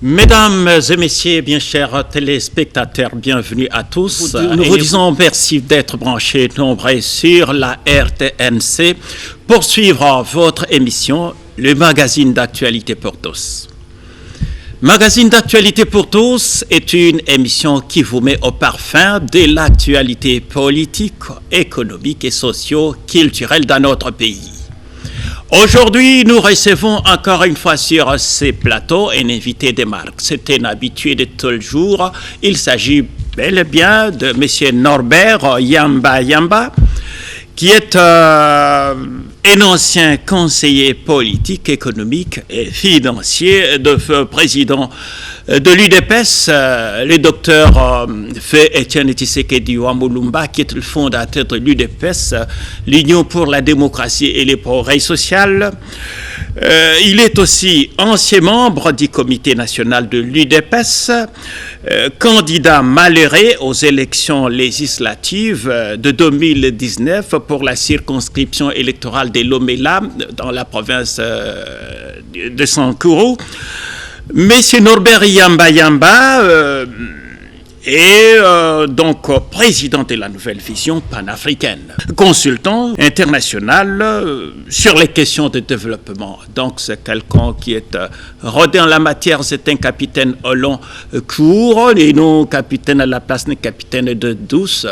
Mesdames et messieurs, bien chers téléspectateurs, bienvenue à tous. Nous vous disons merci d'être branchés nombreux sur la RTNC pour suivre votre émission, le magazine d'actualité pour tous. Magazine d'actualité pour tous est une émission qui vous met au parfum de l'actualité politique, économique et socio-culturelle dans notre pays. Aujourd'hui, nous recevons encore une fois sur ces plateaux un invité de marque. C'est un habitué de tout le jour. Il s'agit bel et bien de M. Norbert Yamba, qui est un ancien conseiller politique, économique et financier, de président de l'UDPS, le docteur Étienne Tshisekedi Wamulumba, qui est le fondateur de l'UDPS, l'Union pour la démocratie et le progrès social. Il est aussi ancien membre du comité national de l'UDPS, candidat malheureux aux élections législatives de 2019 pour la circonscription électorale de Lomela dans la province de Sankuru. Monsieur Norbert Yamba est donc président de la Nouvelle Vision panafricaine, consultant international sur les questions de développement. Donc c'est quelqu'un qui est rodé en la matière, c'est un capitaine au long cours et non capitaine à la place, ni capitaine de douce.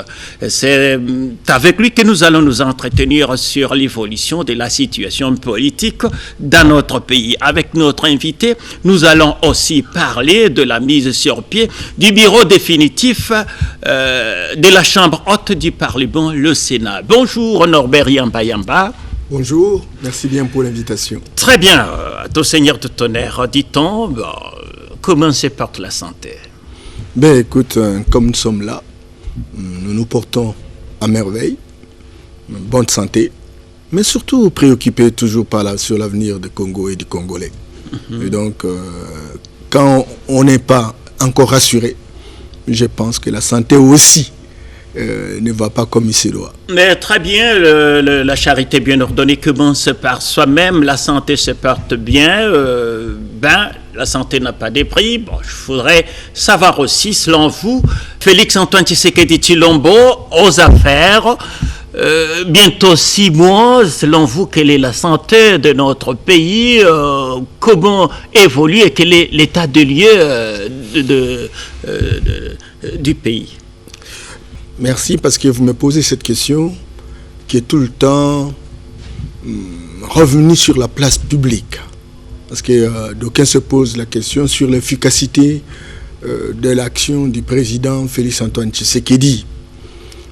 C'est avec lui que nous allons nous entretenir sur l'évolution de la situation politique dans notre pays. Avec notre invité, nous allons aussi parler de la mise sur pied du bureau définitif de la Chambre haute du Parlement, le Sénat. Bonjour Norbert Yamba. Bonjour, merci bien pour l'invitation. Très bien, au Seigneur de tonnerre, dit-on, comment se porte la santé? Ben écoute, comme nous sommes là, nous nous portons à merveille, bonne santé, mais surtout préoccupés toujours sur l'avenir du Congo et du Congolais. Et donc, quand on n'est pas encore rassuré, je pense que la santé aussi ne va pas comme il se doit. Mais très bien, la charité bien ordonnée commence par soi-même, la santé se porte bien, la santé n'a pas de prix. Bon, je voudrais savoir aussi, selon vous, Félix-Antoine Tshisekedi Tshilombo, aux affaires, bientôt 6 mois, selon vous, quelle est la santé de notre pays, comment évolue et quel est l'état de lieu du pays? Merci parce que vous me posez cette question qui est tout le temps revenue sur la place publique. Parce que d'aucuns se posent la question sur l'efficacité de l'action du président Félix-Antoine Tshisekedi.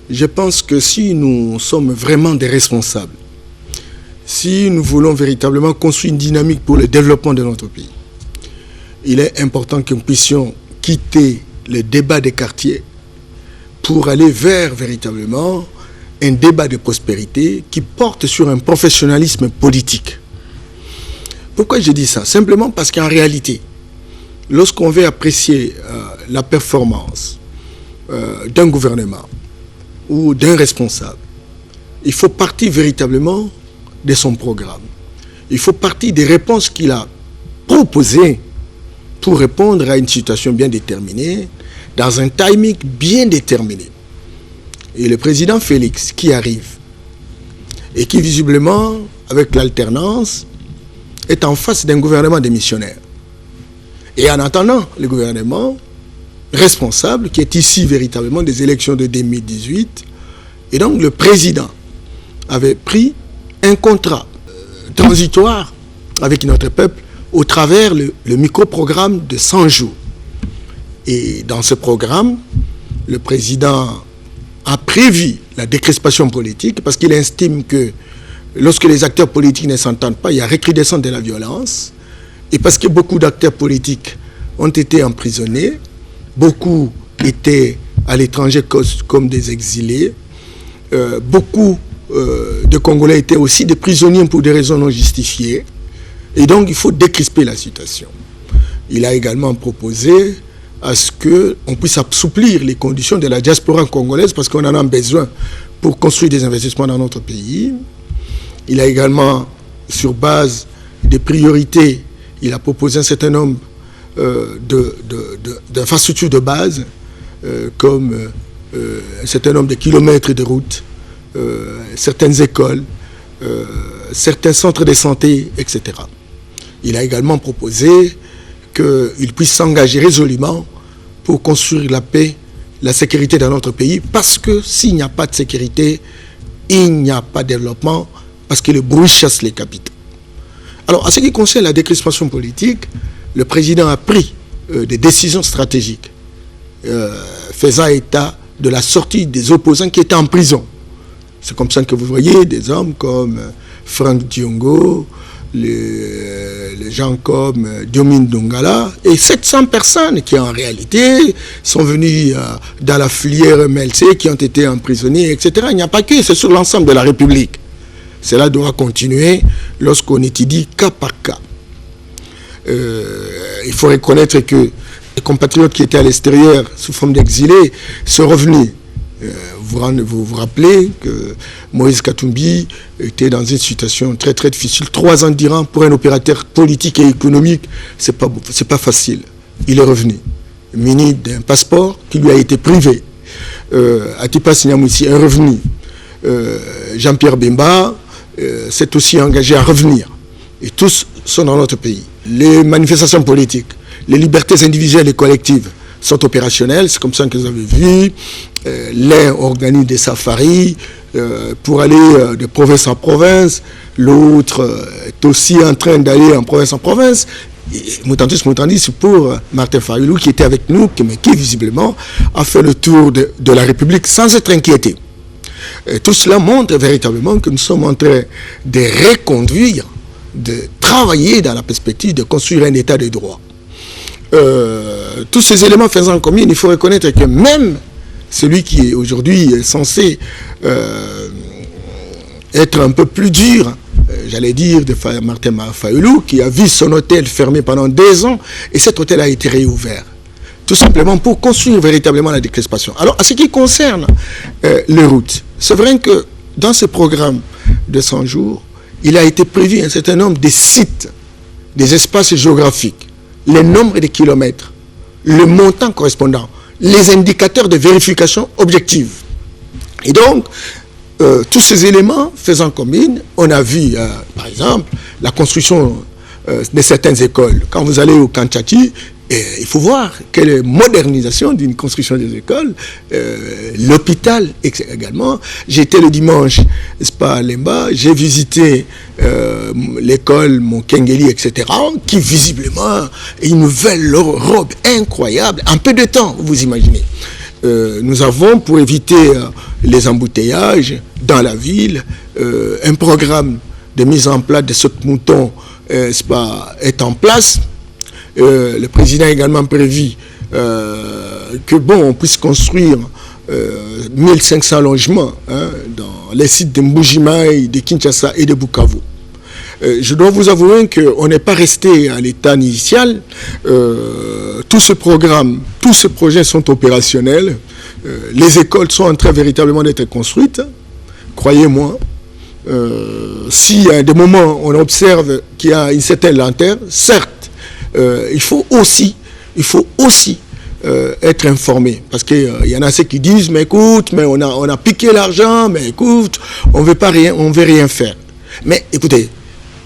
Je pense que si nous sommes vraiment des responsables, si nous voulons véritablement construire une dynamique pour le développement de notre pays, il est important que nous puissions quitter le débat des quartiers pour aller vers véritablement un débat de prospérité qui porte sur un professionnalisme politique. Pourquoi je dis ça? Simplement parce qu'en réalité, lorsqu'on veut apprécier la performance d'un gouvernement ou d'un responsable, il faut partir véritablement de son programme. Il faut partir des réponses qu'il a proposées pour répondre à une situation bien déterminée, dans un timing bien déterminé. Et le président Félix qui arrive, et qui visiblement, avec l'alternance, est en face d'un gouvernement démissionnaire. Et en attendant le gouvernement responsable, qui est ici véritablement des élections de 2018, et donc le président avait pris un contrat transitoire avec notre peuple au travers le micro-programme de 100 jours. Et dans ce programme, le président a prévu la décrispation politique parce qu'il estime que lorsque les acteurs politiques ne s'entendent pas, il y a recrudescence de la violence. Et parce que beaucoup d'acteurs politiques ont été emprisonnés, beaucoup étaient à l'étranger comme des exilés, beaucoup de Congolais étaient aussi des prisonniers pour des raisons non justifiées. Et donc, il faut décrisper la situation. Il a également proposé à ce qu'on puisse assouplir les conditions de la diaspora congolaise parce qu'on en a besoin pour construire des investissements dans notre pays. Il a également, sur base des priorités, il a proposé un certain nombre d'infrastructures de base, comme un certain nombre de kilomètres de routes, certaines écoles, certains centres de santé, etc. Il a également proposé qu'il puisse s'engager résolument pour construire la paix, la sécurité dans notre pays, parce que s'il n'y a pas de sécurité, il n'y a pas de développement, parce que le bruit chasse les capitaux. Alors, en ce qui concerne la décrispation politique, le président a pris des décisions stratégiques, faisant état de la sortie des opposants qui étaient en prison. C'est comme ça que vous voyez des hommes comme Franck Diongo, les gens comme Diomine Dongala, et 700 personnes qui en réalité sont venues dans la filière MLC, qui ont été emprisonnés, etc. Il n'y a pas que, c'est sur l'ensemble de la République. Cela doit continuer lorsqu'on étudie cas par cas. Il faut reconnaître que les compatriotes qui étaient à l'extérieur sous forme d'exilés sont revenus. Vous vous rappelez que Moïse Katumbi était dans une situation très très difficile. 3 ans d'Iran pour un opérateur politique et économique, c'est pas facile. Il est revenu, muni d'un passeport qui lui a été privé. Atipa Sinyamoussi est revenu. Jean-Pierre Bemba s'est aussi engagé à revenir. Et tous sont dans notre pays. Les manifestations politiques, les libertés individuelles et collectives sont opérationnelles, c'est comme ça que vous avez vu. L'un organise des safaris pour aller de province en province, l'autre est aussi en train d'aller en province. Moutandis pour Martin Fayoulou qui était avec nous, mais qui visiblement a fait le tour de la République sans être inquiété. Et tout cela montre véritablement que nous sommes en train de reconduire, de travailler dans la perspective de construire un état de droit. Tous ces éléments faisant commune, il faut reconnaître que même celui qui est aujourd'hui censé être un peu plus dur, j'allais dire, de Martin Fayoulou, qui a vu son hôtel fermé pendant 2 ans, et cet hôtel a été réouvert. Tout simplement pour construire véritablement la décrispation. Alors, en ce qui concerne les routes, c'est vrai que dans ce programme de 100 jours, il a été prévu un certain nombre de sites, des espaces géographiques, le nombre de kilomètres, le montant correspondant, les indicateurs de vérification objective. Et donc, tous ces éléments faisant commune, on a vu, par exemple, la construction de certaines écoles. Quand vous allez au Kanchati, il faut voir quelle modernisation d'une construction des écoles, l'hôpital également. J'étais le dimanche, n'est-ce pas, à Lemba, j'ai visité l'école Monkengeli, etc., qui visiblement a une nouvelle robe incroyable, en peu de temps, vous imaginez. Nous avons, pour éviter les embouteillages dans la ville, un programme de mise en place de saute-mouton est en place. Le président a également prévu on puisse construire 1500 logements dans les sites de Mbujimaï, de Kinshasa et de Bukavu. Je dois vous avouer qu'on n'est pas resté à l'état initial. Tout ce programme, tous ces projets sont opérationnels. Les écoles sont en train véritablement d'être construites. Croyez-moi. Si à des moments on observe qu'il y a une certaine lenteur, certes, il faut aussi être informé, parce qu'il y en a ceux qui disent mais écoute, mais on a piqué l'argent, mais écoute, on veut rien faire. Mais écoutez,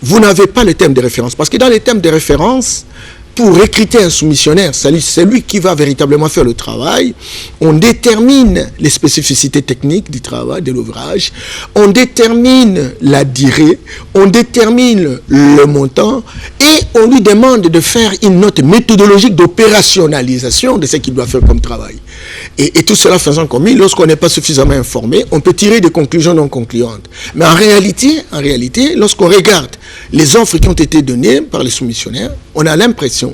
vous n'avez pas le thème de référence, parce que dans les thèmes de référence, pour recruter un soumissionnaire, c'est lui qui va véritablement faire le travail. On détermine les spécificités techniques du travail, de l'ouvrage. On détermine la durée. On détermine le montant. Et on lui demande de faire une note méthodologique d'opérationnalisation de ce qu'il doit faire comme travail. Et tout cela faisant commun, lorsqu'on n'est pas suffisamment informé, on peut tirer des conclusions non concluantes. Mais en réalité, lorsqu'on regarde les offres qui ont été données par les soumissionnaires, on a l'impression,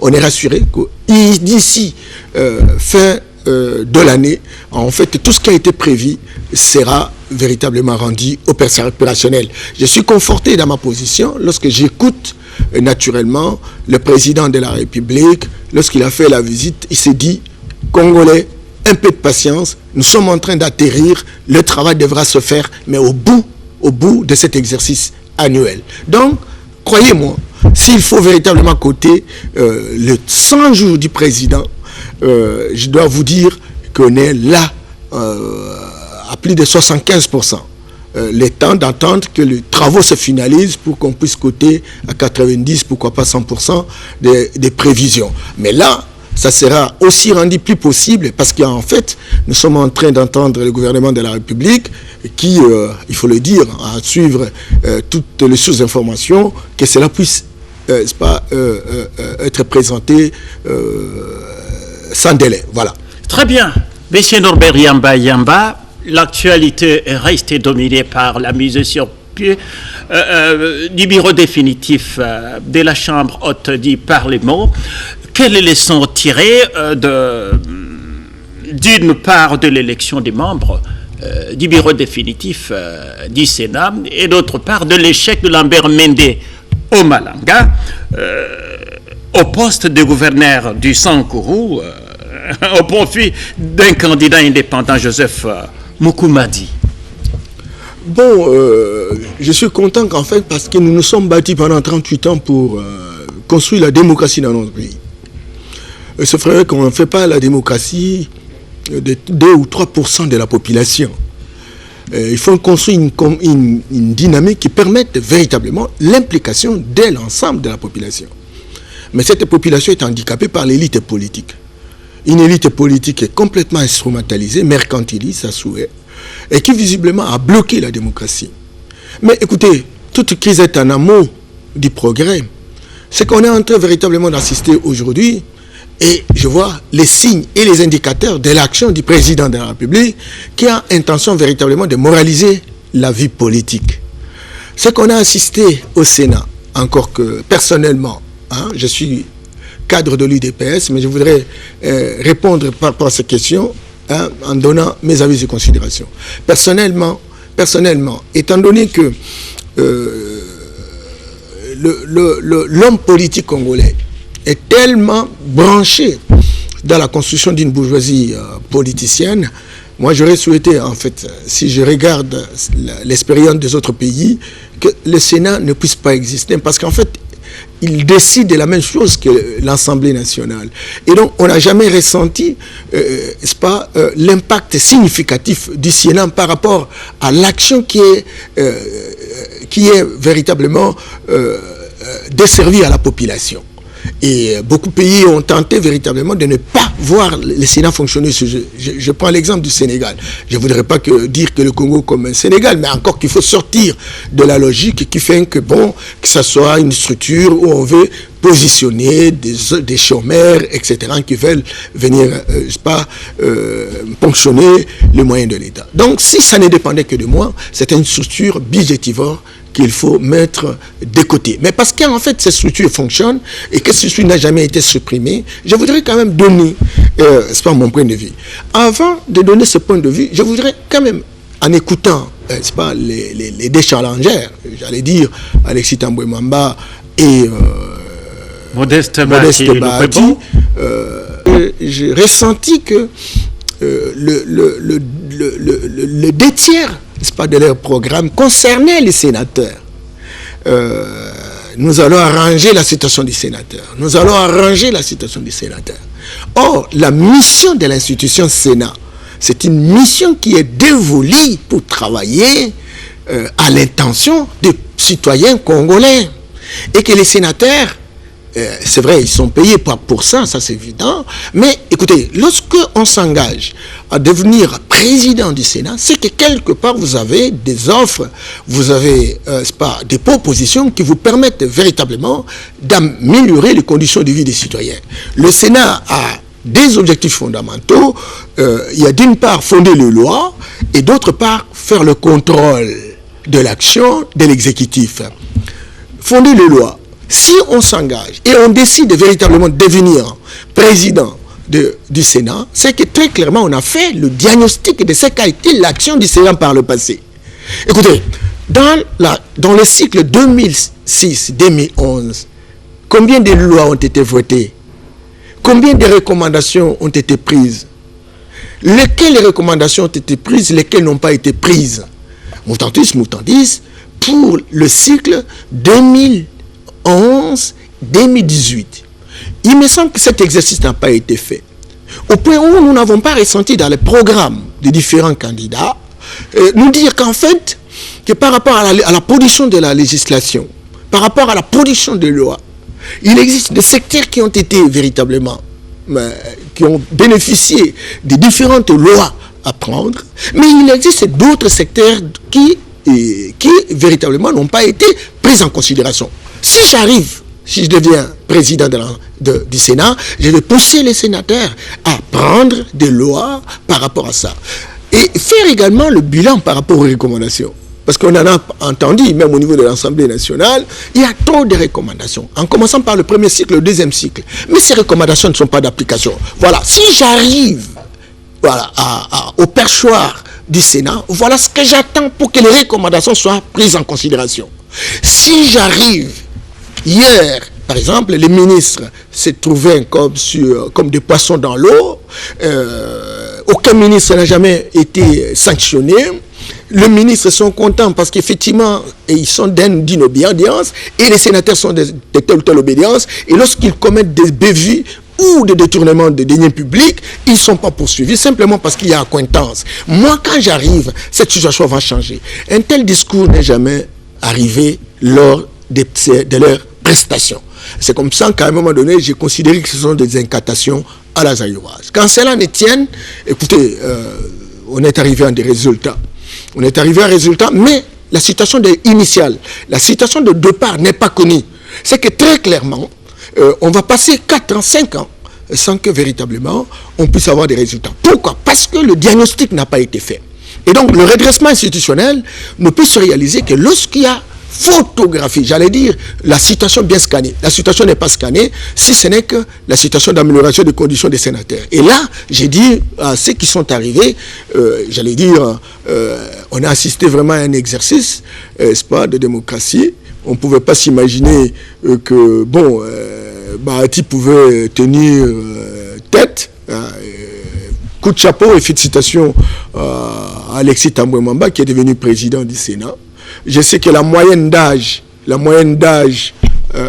on est rassuré que d'ici fin de l'année, en fait, tout ce qui a été prévu sera véritablement rendu opérationnel. Je suis conforté dans ma position lorsque j'écoute naturellement le président de la République, lorsqu'il a fait la visite, il s'est dit, Congolais, un peu de patience, nous sommes en train d'atterrir, le travail devra se faire, mais au bout de cet exercice annuel. Donc, croyez-moi, s'il faut véritablement coter le 100 jours du président, je dois vous dire qu'on est là à plus de 75%. Le temps d'attendre que les travaux se finalisent pour qu'on puisse coter à 90, pourquoi pas 100% des prévisions. Mais là, ça sera aussi rendu plus possible parce qu'en fait, nous sommes en train d'entendre le gouvernement de la République qui, il faut le dire, à suivre toutes les sources d'information, que cela puisse être présenté sans délai. Voilà. Très bien. Monsieur Norbert Yamba, l'actualité est restée dominée par la mise sur pied du bureau définitif de la Chambre haute du Parlement. Quelles leçons tirées d'une part de l'élection des membres du bureau définitif du Sénat et d'autre part de l'échec de Lambert Mende Omalanga au poste de gouverneur du Sankourou au profit d'un candidat indépendant, Joseph Moukoumadi. Bon, je suis content qu'en fait, parce que nous nous sommes battus pendant 38 ans pour construire la démocratie dans notre pays. C'est vrai qu'on ne fait pas la démocratie de 2 ou 3% de la population. Il faut construire une dynamique qui permette véritablement l'implication de l'ensemble de la population. Mais cette population est handicapée par l'élite politique. Une élite politique est complètement instrumentalisée, mercantiliste à souhait, et qui visiblement a bloqué la démocratie. Mais écoutez, toute crise est en amont du progrès. Ce qu'on est en train véritablement d'assister aujourd'hui, et je vois les signes et les indicateurs de l'action du président de la République qui a intention véritablement de moraliser la vie politique. Ce qu'on a assisté au Sénat, encore que personnellement, je suis cadre de l'UDPS, mais je voudrais répondre par rapport à ces questions en donnant mes avis et considérations. Personnellement, étant donné que l'homme politique congolais est tellement branché dans la construction d'une bourgeoisie politicienne, moi j'aurais souhaité, en fait, si je regarde l'expérience des autres pays, que le Sénat ne puisse pas exister, parce qu'en fait, il décide de la même chose que l'Assemblée nationale. Et donc, on n'a jamais ressenti, l'impact significatif du Sénat par rapport à l'action qui est véritablement desservie à la population. Et beaucoup de pays ont tenté véritablement de ne pas voir le Sénat fonctionner. Je prends l'exemple du Sénégal. Je ne voudrais pas dire que le Congo comme un Sénégal, mais encore qu'il faut sortir de la logique qui fait que ça soit une structure où on veut positionner des chômeurs, etc., qui veulent venir, ponctionner les moyens de l'État. Donc, si ça ne dépendait que de moi, c'était une structure budgétivore qu'il faut mettre de côté. Mais parce qu'en fait, cette structure fonctionne et que cette structure n'a jamais été supprimée, je voudrais quand même donner, c'est pas mon point de vue. Avant de donner ce point de vue, je voudrais quand même, en écoutant, les deux challengers, j'allais dire Alexis Tambwe Mwamba et Modeste Bahati, j'ai ressenti que le 2 tiers de leur programme concernait les sénateurs. Nous allons arranger la situation des sénateurs. Or, la mission de l'institution Sénat, c'est une mission qui est dévolue pour travailler à l'intention des citoyens congolais. Et que les sénateurs, c'est vrai, ils sont payés pour ça c'est évident. Mais écoutez, lorsque on s'engage à devenir président du Sénat, c'est que quelque part vous avez des offres, vous avez des propositions qui vous permettent véritablement d'améliorer les conditions de vie des citoyens. Le Sénat a des objectifs fondamentaux. Il y a d'une part fonder les lois et d'autre part faire le contrôle de l'action de l'exécutif. Fonder les lois. Si on s'engage et on décide de véritablement devenir président du Sénat, c'est que très clairement on a fait le diagnostic de ce qu'a été l'action du Sénat par le passé. Écoutez, dans le cycle 2006-2011, combien de lois ont été votées? Combien de recommandations ont été prises? Lesquelles recommandations ont été prises, lesquelles n'ont pas été prises? Moutandis, pour le cycle 2011 séquence 2018. Il me semble que cet exercice n'a pas été fait. Au point où nous n'avons pas ressenti dans les programmes des différents candidats, nous dire qu'en fait, que par rapport à la production de la législation, par rapport à la production de lois, il existe des secteurs qui ont été véritablement, qui ont bénéficié des différentes lois à prendre, mais il existe d'autres secteurs qui véritablement n'ont pas été pris en considération. Si je deviens président du Sénat, je vais pousser les sénateurs à prendre des lois par rapport à ça. Et faire également le bilan par rapport aux recommandations. Parce qu'on en a entendu, même au niveau de l'Assemblée nationale, il y a trop de recommandations. En commençant par le premier cycle, le deuxième cycle. Mais ces recommandations ne sont pas d'application. Voilà, si j'arrive au perchoir du Sénat, voilà ce que j'attends pour que les recommandations soient prises en considération. Si j'arrive hier, par exemple, les ministres se trouvaient comme des poissons dans l'eau, aucun ministre n'a jamais été sanctionné. Les ministres sont contents parce qu'effectivement, ils sont d'une obédience et les sénateurs sont de telle ou telle obédience. Et lorsqu'ils commettent des bévues ou des détournements de deniers publics, ils ne sont pas poursuivis simplement parce qu'il y a accointance. Moi, quand j'arrive, cette situation va changer. Un tel discours n'est jamais arrivé lors de leurs prestations. C'est comme ça qu'à un moment donné, j'ai considéré que ce sont des incantations à la zaïroise. Quand cela ne tienne, écoutez, on est arrivé à des résultats. On est arrivé à un résultat, mais la situation initiale, la situation de départ n'est pas connue. C'est que très clairement, on va passer 4 ans, 5 ans, sans que véritablement on puisse avoir des résultats. Pourquoi? Parce que le diagnostic n'a pas été fait. Et donc le redressement institutionnel ne peut se réaliser que lorsqu'il y a photographie, j'allais dire, la situation bien scannée. La situation n'est pas scannée, si ce n'est que la situation d'amélioration des conditions des sénateurs. Et là, j'ai dit à ceux qui sont arrivés, j'allais dire, on a assisté vraiment à un exercice, n'est-ce pas, de démocratie. On ne pouvait pas s'imaginer que, bon, Bahati pouvait tenir tête. Coup de chapeau et félicitations à Alexis Tambwe Mwamba qui est devenu président du Sénat. Je sais que la moyenne d'âge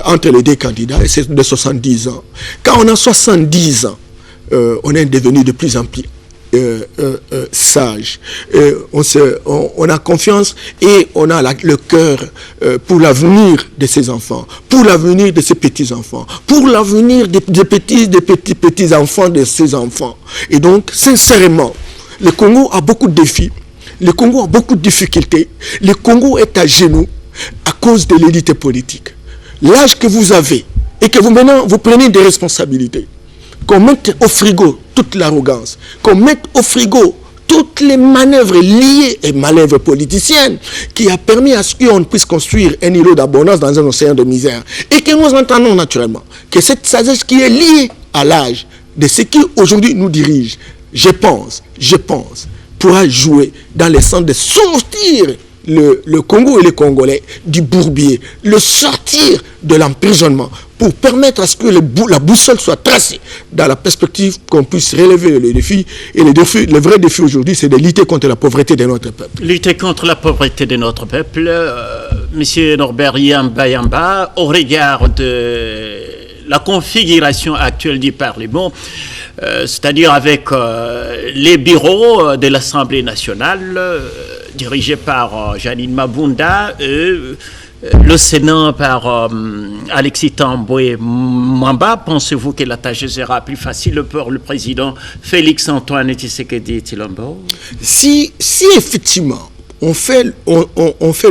entre les deux candidats, c'est de 70 ans. Quand on a 70 ans, on est devenu de plus en plus sage. On a confiance et on a le cœur pour l'avenir de ses enfants, pour l'avenir de ses petits-enfants, pour l'avenir des petits-enfants de ses enfants. Et donc, sincèrement, le Congo a beaucoup de défis. Le Congo a beaucoup de difficultés. Le Congo est à genoux à cause de l'élite politique. L'âge que vous avez et que maintenant vous prenez des responsabilités, qu'on mette au frigo toute l'arrogance, qu'on mette au frigo toutes les manœuvres liées et manœuvres politiciennes qui a permis à ce qu'on puisse construire un îlot d'abondance dans un océan de misère. Et que nous entendons naturellement que cette sagesse qui est liée à l'âge de ceux qui aujourd'hui nous dirigent, je pense, pourra jouer dans le sens de sortir le Congo et les Congolais du bourbier, le sortir de l'emprisonnement pour permettre à ce que la boussole soit tracée dans la perspective qu'on puisse relever les défis. Et le vrai défi aujourd'hui, c'est de lutter contre la pauvreté de notre peuple. Lutter contre la pauvreté de notre peuple. Monsieur Norbert Yamba, au regard de la configuration actuelle du Parlement, c'est-à-dire avec les bureaux de l'Assemblée nationale dirigés par Janine Mabunda, le Sénat par Alexis Tambwe Mwamba, pensez-vous que la tâche sera plus facile pour le président Félix-Antoine Tshisekedi Tshilombo? Si effectivement on fait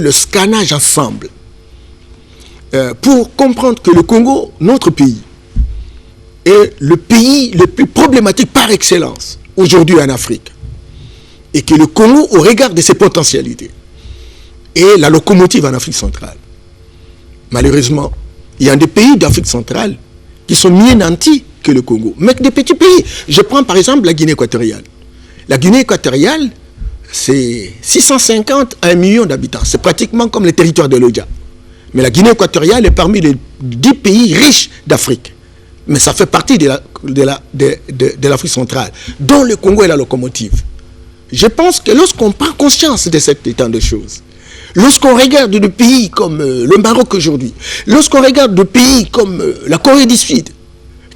le scannage ensemble pour comprendre que le Congo, notre pays, est le pays le plus problématique par excellence aujourd'hui en Afrique. Et que le Congo, au regard de ses potentialités, est la locomotive en Afrique centrale. Malheureusement, il y a des pays d'Afrique centrale qui sont mieux nantis que le Congo. Mais des petits pays. Je prends par exemple la Guinée équatoriale. La Guinée équatoriale, c'est 650 à 1 million d'habitants. C'est pratiquement comme le territoire de l'Odja. Mais la Guinée équatoriale est parmi les 10 pays riches d'Afrique. Mais ça fait partie de l'Afrique centrale, dont le Congo est la locomotive. Je pense que lorsqu'on prend conscience de cet état de choses, Lorsqu'on regarde des pays comme le Maroc aujourd'hui, lorsqu'on regarde des pays comme la Corée du Sud,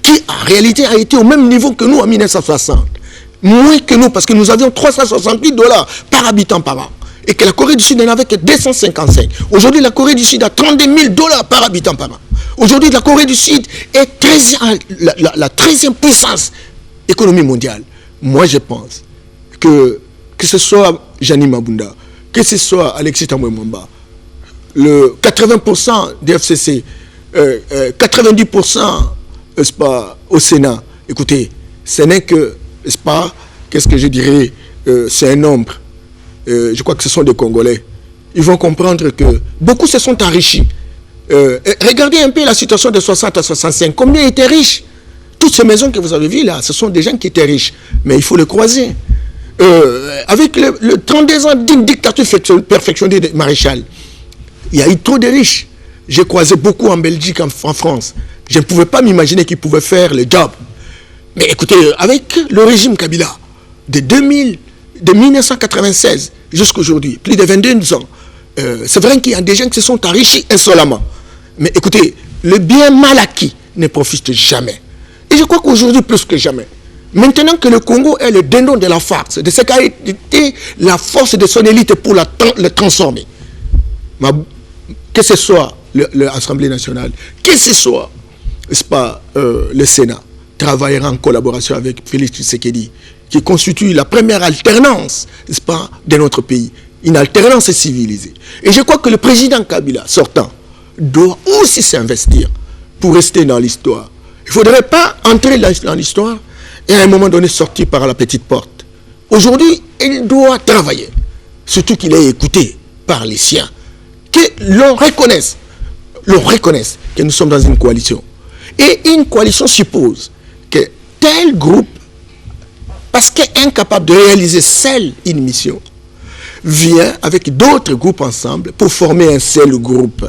qui en réalité a été au même niveau que nous en 1960, moins que nous, parce que nous avions $368 par habitant par an, et que la Corée du Sud n'en avait que 255. Aujourd'hui, la Corée du Sud a $32 000 par habitant par an. Aujourd'hui, la Corée du Sud est la 13e puissance économique mondiale. Moi, je pense que ce soit Jani Mabunda, que ce soit Alexis Tambwe Mwamba, le 80% des FCC, 90% pas, au Sénat, écoutez, ce n'est que, pas, qu'est-ce que je dirais, c'est un nombre. Je crois que ce sont des Congolais. Ils vont comprendre que beaucoup se sont enrichis. Regardez un peu la situation de 60 à 65. Combien étaient riches? Toutes ces maisons que vous avez vues là, ce sont des gens qui étaient riches. Mais il faut le croiser. Avec le 32 ans d'une dictature perfectionnée de Maréchal, il y a eu trop de riches. J'ai croisé beaucoup en Belgique, en France. Je ne pouvais pas m'imaginer qu'ils pouvaient faire le job. Mais écoutez, avec le régime Kabila, de 1996 jusqu'à aujourd'hui, plus de 22 ans, c'est vrai qu'il y a des gens qui se sont enrichis insolemment. Mais écoutez, le bien mal acquis ne profite jamais. Et je crois qu'aujourd'hui, plus que jamais, maintenant que le Congo est le dindon de la farce, de ce qu'a été la force de son élite pour le transformer, que ce soit l'Assemblée nationale, que ce soit le Sénat, travaillera en collaboration avec Félix Tshisekedi, qui constitue la première alternance, de notre pays, une alternance civilisée. Et je crois que le président Kabila, sortant, doit aussi s'investir pour rester dans l'histoire. Il ne faudrait pas entrer dans l'histoire et à un moment donné sortir par la petite porte. Aujourd'hui, il doit travailler, surtout qu'il est écouté par les siens, que l'on reconnaisse que nous sommes dans une coalition. Et une coalition suppose que tel groupe, parce qu'est incapable de réaliser seul une mission, vient avec d'autres groupes ensemble pour former un seul groupe.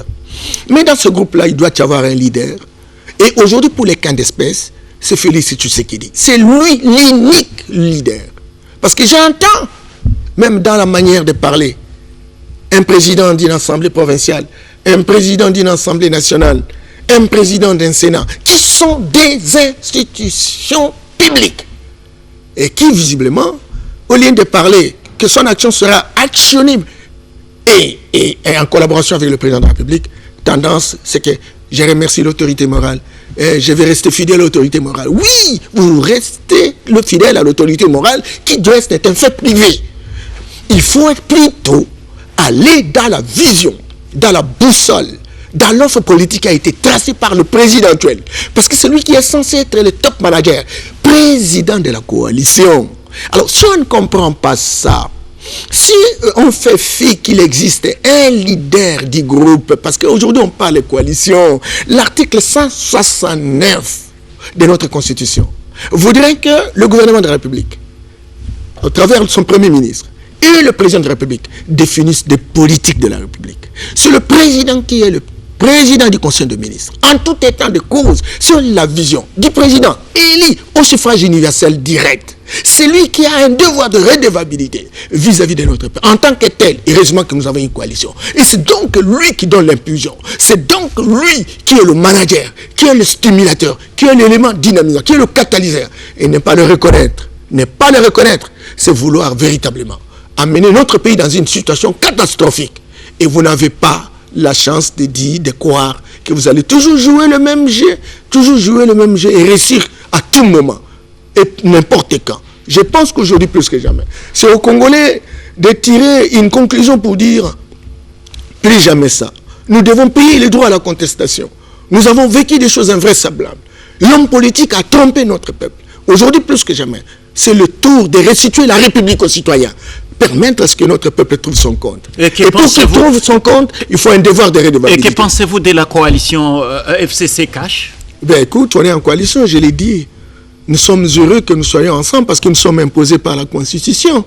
Mais dans ce groupe-là, il doit y avoir un leader. Et aujourd'hui, pour les camps d'espèces, c'est Félix Tshisekedi. C'est lui l'unique leader. Parce que j'entends, même dans la manière de parler, un président d'une assemblée provinciale, un président d'une assemblée nationale, un président d'un Sénat, qui sont des institutions publiques. Et qui, visiblement, au lieu de parler que son action sera actionnable et en collaboration avec le président de la République, tendance, c'est que je remercie l'autorité morale et je vais rester fidèle à l'autorité morale. Oui, vous restez le fidèle à l'autorité morale qui doit être un fait privé. Il faut plutôt aller dans la vision, dans la boussole, dans l'offre politique qui a été tracée par le président actuel. Parce que c'est lui qui est censé être le top manager, président de la coalition. Alors, si on ne comprend pas ça, si on fait fi qu'il existe un leader du groupe, parce qu'aujourd'hui on parle de coalition, l'article 169 de notre Constitution voudrait que le gouvernement de la République, au travers de son Premier ministre, et le président de la République définissent des politiques de la République. C'est le président qui est le président du Conseil de ministres, en tout état de cause, sur la vision du président élu au suffrage universel direct. C'est lui qui a un devoir de redevabilité vis-à-vis de notre pays. En tant que tel, heureusement que nous avons une coalition. Et c'est donc lui qui donne l'impulsion. C'est donc lui qui est le manager, qui est le stimulateur, qui est l'élément dynamisant, qui est le catalyseur. Et ne pas le reconnaître, c'est vouloir véritablement amener notre pays dans une situation catastrophique. Et vous n'avez pas la chance de dire, de croire que vous allez toujours jouer le même jeu et réussir à tout moment et n'importe quand. Je pense qu'aujourd'hui, plus que jamais, c'est aux Congolais de tirer une conclusion pour dire plus jamais ça. Nous devons payer les droits à la contestation. Nous avons vécu des choses invraisemblables. L'homme politique a trompé notre peuple. Aujourd'hui, plus que jamais, c'est le tour de restituer la République aux citoyens. Permettre à ce que notre peuple trouve son compte. Et pour qu'il trouve son compte, il faut un devoir de redevabilité. Et que pensez-vous de la coalition FCC Cash? Ben écoute, on est en coalition, je l'ai dit. Nous sommes heureux que nous soyons ensemble parce que nous sommes imposés par la Constitution.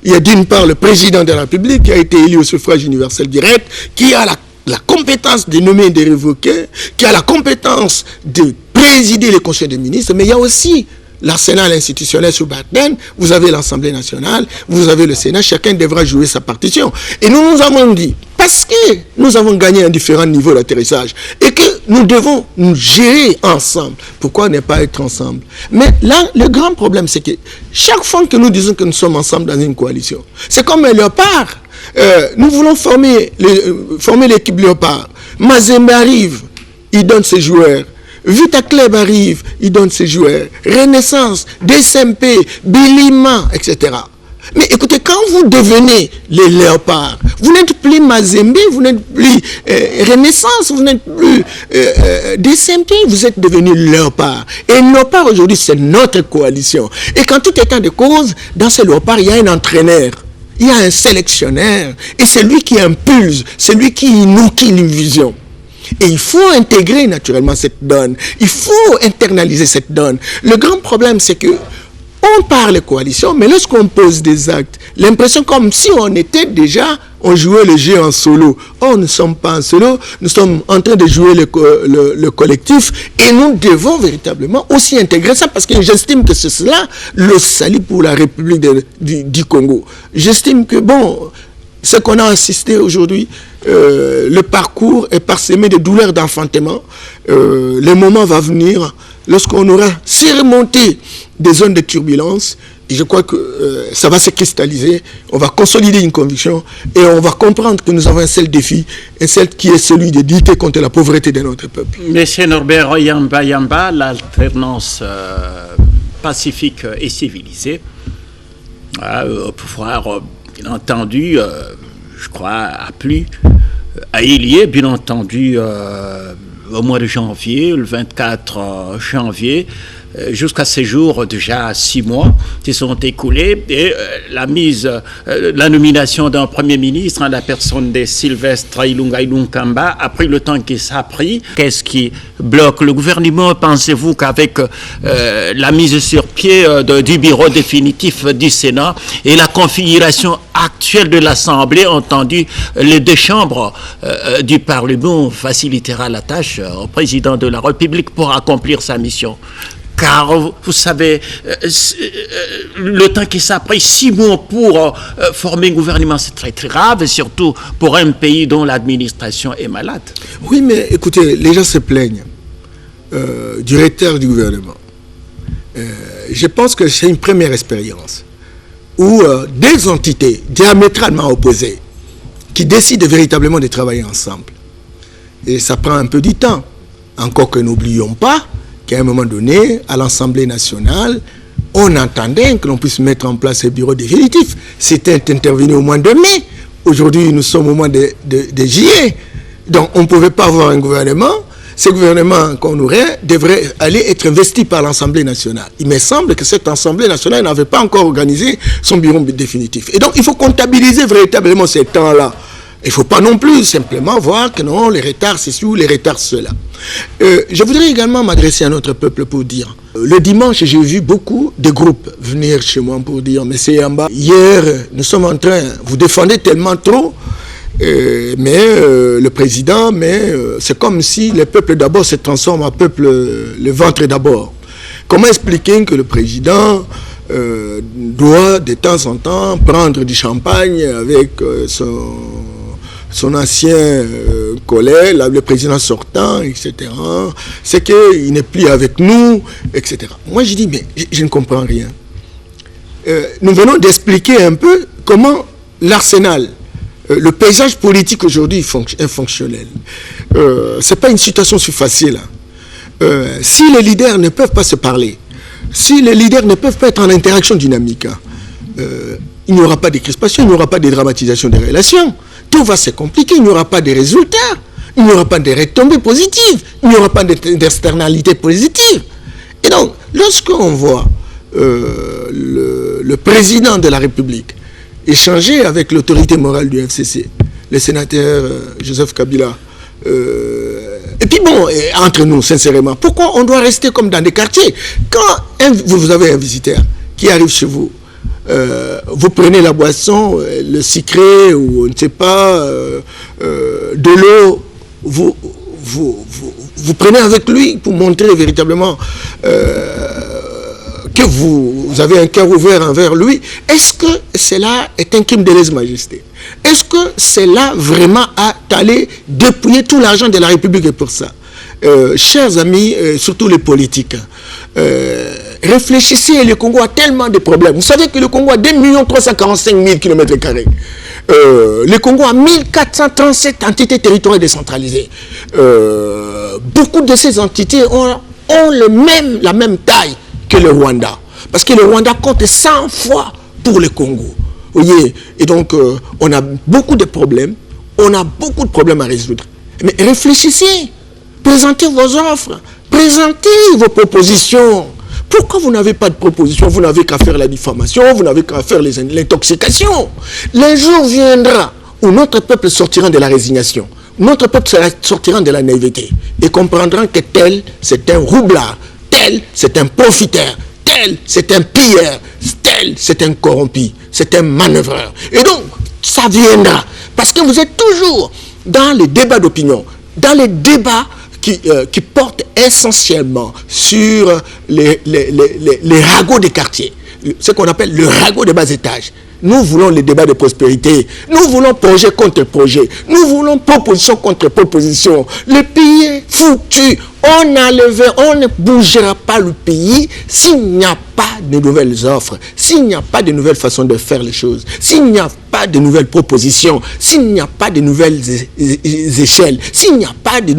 Il y a d'une part le président de la République qui a été élu au suffrage universel direct, qui a la compétence de nommer et de révoquer, qui a la compétence de présider les conseils des ministres, mais il y a aussi l'arsenal institutionnel subalterne, vous avez l'Assemblée nationale, vous avez le Sénat, chacun devra jouer sa partition. Et nous nous avons dit parce que nous avons gagné un différent niveau d'atterrissage et que nous devons nous gérer ensemble. Pourquoi ne pas être ensemble? Mais là, le grand problème, c'est que chaque fois que nous disons que nous sommes ensemble dans une coalition, c'est comme un léopard. Nous voulons former l'équipe léopard. Mazembe arrive, il donne ses joueurs. Vita Club arrive, il donne ses joueurs. Renaissance, DSMP, Bilima, etc. Mais écoutez, quand vous devenez les léopards, vous n'êtes plus Mazembe, vous n'êtes plus Renaissance, vous n'êtes plus DSMP, vous êtes devenus léopards. Et léopard aujourd'hui, c'est notre coalition. Et quand tout est en de cause, dans ce léopard, il y a un entraîneur. Il y a un sélectionneur. Et c'est lui qui impulse, c'est lui qui nourrit une vision. Et il faut intégrer naturellement cette donne. Il faut internaliser cette donne. Le grand problème, c'est que on parle coalition, mais lorsqu'on pose des actes, l'impression comme si on jouait le jeu en solo. Or, nous ne sommes pas en solo, nous sommes en train de jouer le collectif et nous devons véritablement aussi intégrer ça parce que j'estime que c'est cela le salut pour la République du Congo. J'estime que, bon, ce qu'on a assisté aujourd'hui, le parcours est parsemé de douleurs d'enfantement. Le moment va venir lorsqu'on aura surmonté des zones de turbulence. Et je crois que ça va se cristalliser. On va consolider une conviction et on va comprendre que nous avons un seul défi, un seul qui est celui de lutter contre la pauvreté de notre peuple. Monsieur Norbert Yamba, l'alternance pacifique et civilisée, au pouvoir, bien entendu, je crois, a plu à Ilié, bien entendu, au mois de janvier, le 24 janvier, jusqu'à ces jours, déjà 6 mois qui sont écoulés, et la nomination d'un Premier ministre en la personne de Sylvestre Ilunga Ilunkamba a pris le temps que ça a pris. Qu'est-ce qui bloque le gouvernement? Pensez-vous qu'avec la mise sur pied du bureau définitif du Sénat et la configuration actuelle de l'Assemblée, entendu les deux chambres du Parlement, facilitera la tâche au président de la République pour accomplir sa mission? Car, vous savez, le temps que ça a pris 6 mois pour former un gouvernement, c'est très très grave, et surtout pour un pays dont l'administration est malade. Oui, mais écoutez, les gens se plaignent du retard du gouvernement. Je pense que c'est une première expérience où deux entités diamétralement opposées qui décident véritablement de travailler ensemble. Et ça prend un peu du temps. Encore que n'oublions pas qu'à un moment donné, à l'Assemblée nationale, on entendait que l'on puisse mettre en place un bureau définitif. C'était intervenu au mois de mai. Aujourd'hui, nous sommes au mois de juillet. Donc, on ne pouvait pas avoir un gouvernement. Ce gouvernement qu'on aurait devrait aller être investi par l'Assemblée nationale. Il me semble que cette Assemblée nationale n'avait pas encore organisé son bureau définitif. Et donc, il faut comptabiliser véritablement ces temps-là. Il ne faut pas non plus simplement voir que non, les retards c'est ci ou les retards cela. Je voudrais également m'adresser à notre peuple pour dire, le dimanche j'ai vu beaucoup de groupes venir chez moi pour dire, Monsieur Yamba, hier nous sommes en train, vous défendez tellement trop, le président, c'est comme si le peuple d'abord se transforme en peuple, le ventre d'abord. Comment expliquer que le président doit de temps en temps prendre du champagne avec son ancien collègue, le président sortant, etc. C'est qu'il n'est plus avec nous, etc. Moi, je dis, mais je ne comprends rien. Nous venons d'expliquer un peu comment l'arsenal, le paysage politique aujourd'hui est fonctionnel. Ce n'est pas une situation si facile. Si les leaders ne peuvent pas se parler, si les leaders ne peuvent pas être en interaction dynamique, il n'y aura pas de crispation, il n'y aura pas de dramatisation des relations. Tout va se compliquer, il n'y aura pas de résultats, il n'y aura pas de retombées positives, il n'y aura pas d'externalités positives. Et donc, lorsqu'on voit le président de la République échanger avec l'autorité morale du FCC, le sénateur Joseph Kabila, et puis bon, entre nous, sincèrement, pourquoi on doit rester comme dans des quartiers? Quand vous avez un visiteur qui arrive chez vous, vous prenez la boisson, le sucré ou on ne sait pas, de l'eau, vous prenez avec lui pour montrer véritablement que vous avez un cœur ouvert envers lui, est-ce que cela est un crime de lèse-majesté? Est-ce que cela vraiment a allé dépouiller tout l'argent de la République pour ça? Chers amis, surtout les politiques, réfléchissez, le Congo a tellement de problèmes. Vous savez que le Congo a 2 345 000 km². Le Congo a 1437 entités territoriales décentralisées. Beaucoup de ces entités ont la même taille que le Rwanda. Parce que le Rwanda compte 100 fois pour le Congo. Vous voyez, et donc on a beaucoup de problèmes. On a beaucoup de problèmes à résoudre. Mais réfléchissez. Présentez vos offres. Présentez vos propositions. Pourquoi vous n'avez pas de proposition? Vous n'avez qu'à faire la diffamation, vous n'avez qu'à faire l'intoxication. Le jour viendra où notre peuple sortira de la résignation. Notre peuple sortira de la naïveté et comprendra que tel, c'est un roublard, tel, c'est un profiteur, tel, c'est un pilleur, tel, c'est un corrompu, c'est un manœuvreur. Et donc, ça viendra. Parce que vous êtes toujours dans les débats d'opinion, dans les débats qui portent essentiellement sur les ragots des quartiers, ce qu'on appelle le ragot de bas étage. Nous voulons les débats de prospérité. Nous voulons projet contre projet. Nous voulons proposition contre proposition. Le pays est foutu. On ne bougera pas le pays s'il n'y a pas de nouvelles offres, s'il n'y a pas de nouvelles façons de faire les choses, s'il n'y a pas de nouvelles propositions, s'il n'y a pas de nouvelles échelles, s'il n'y a pas de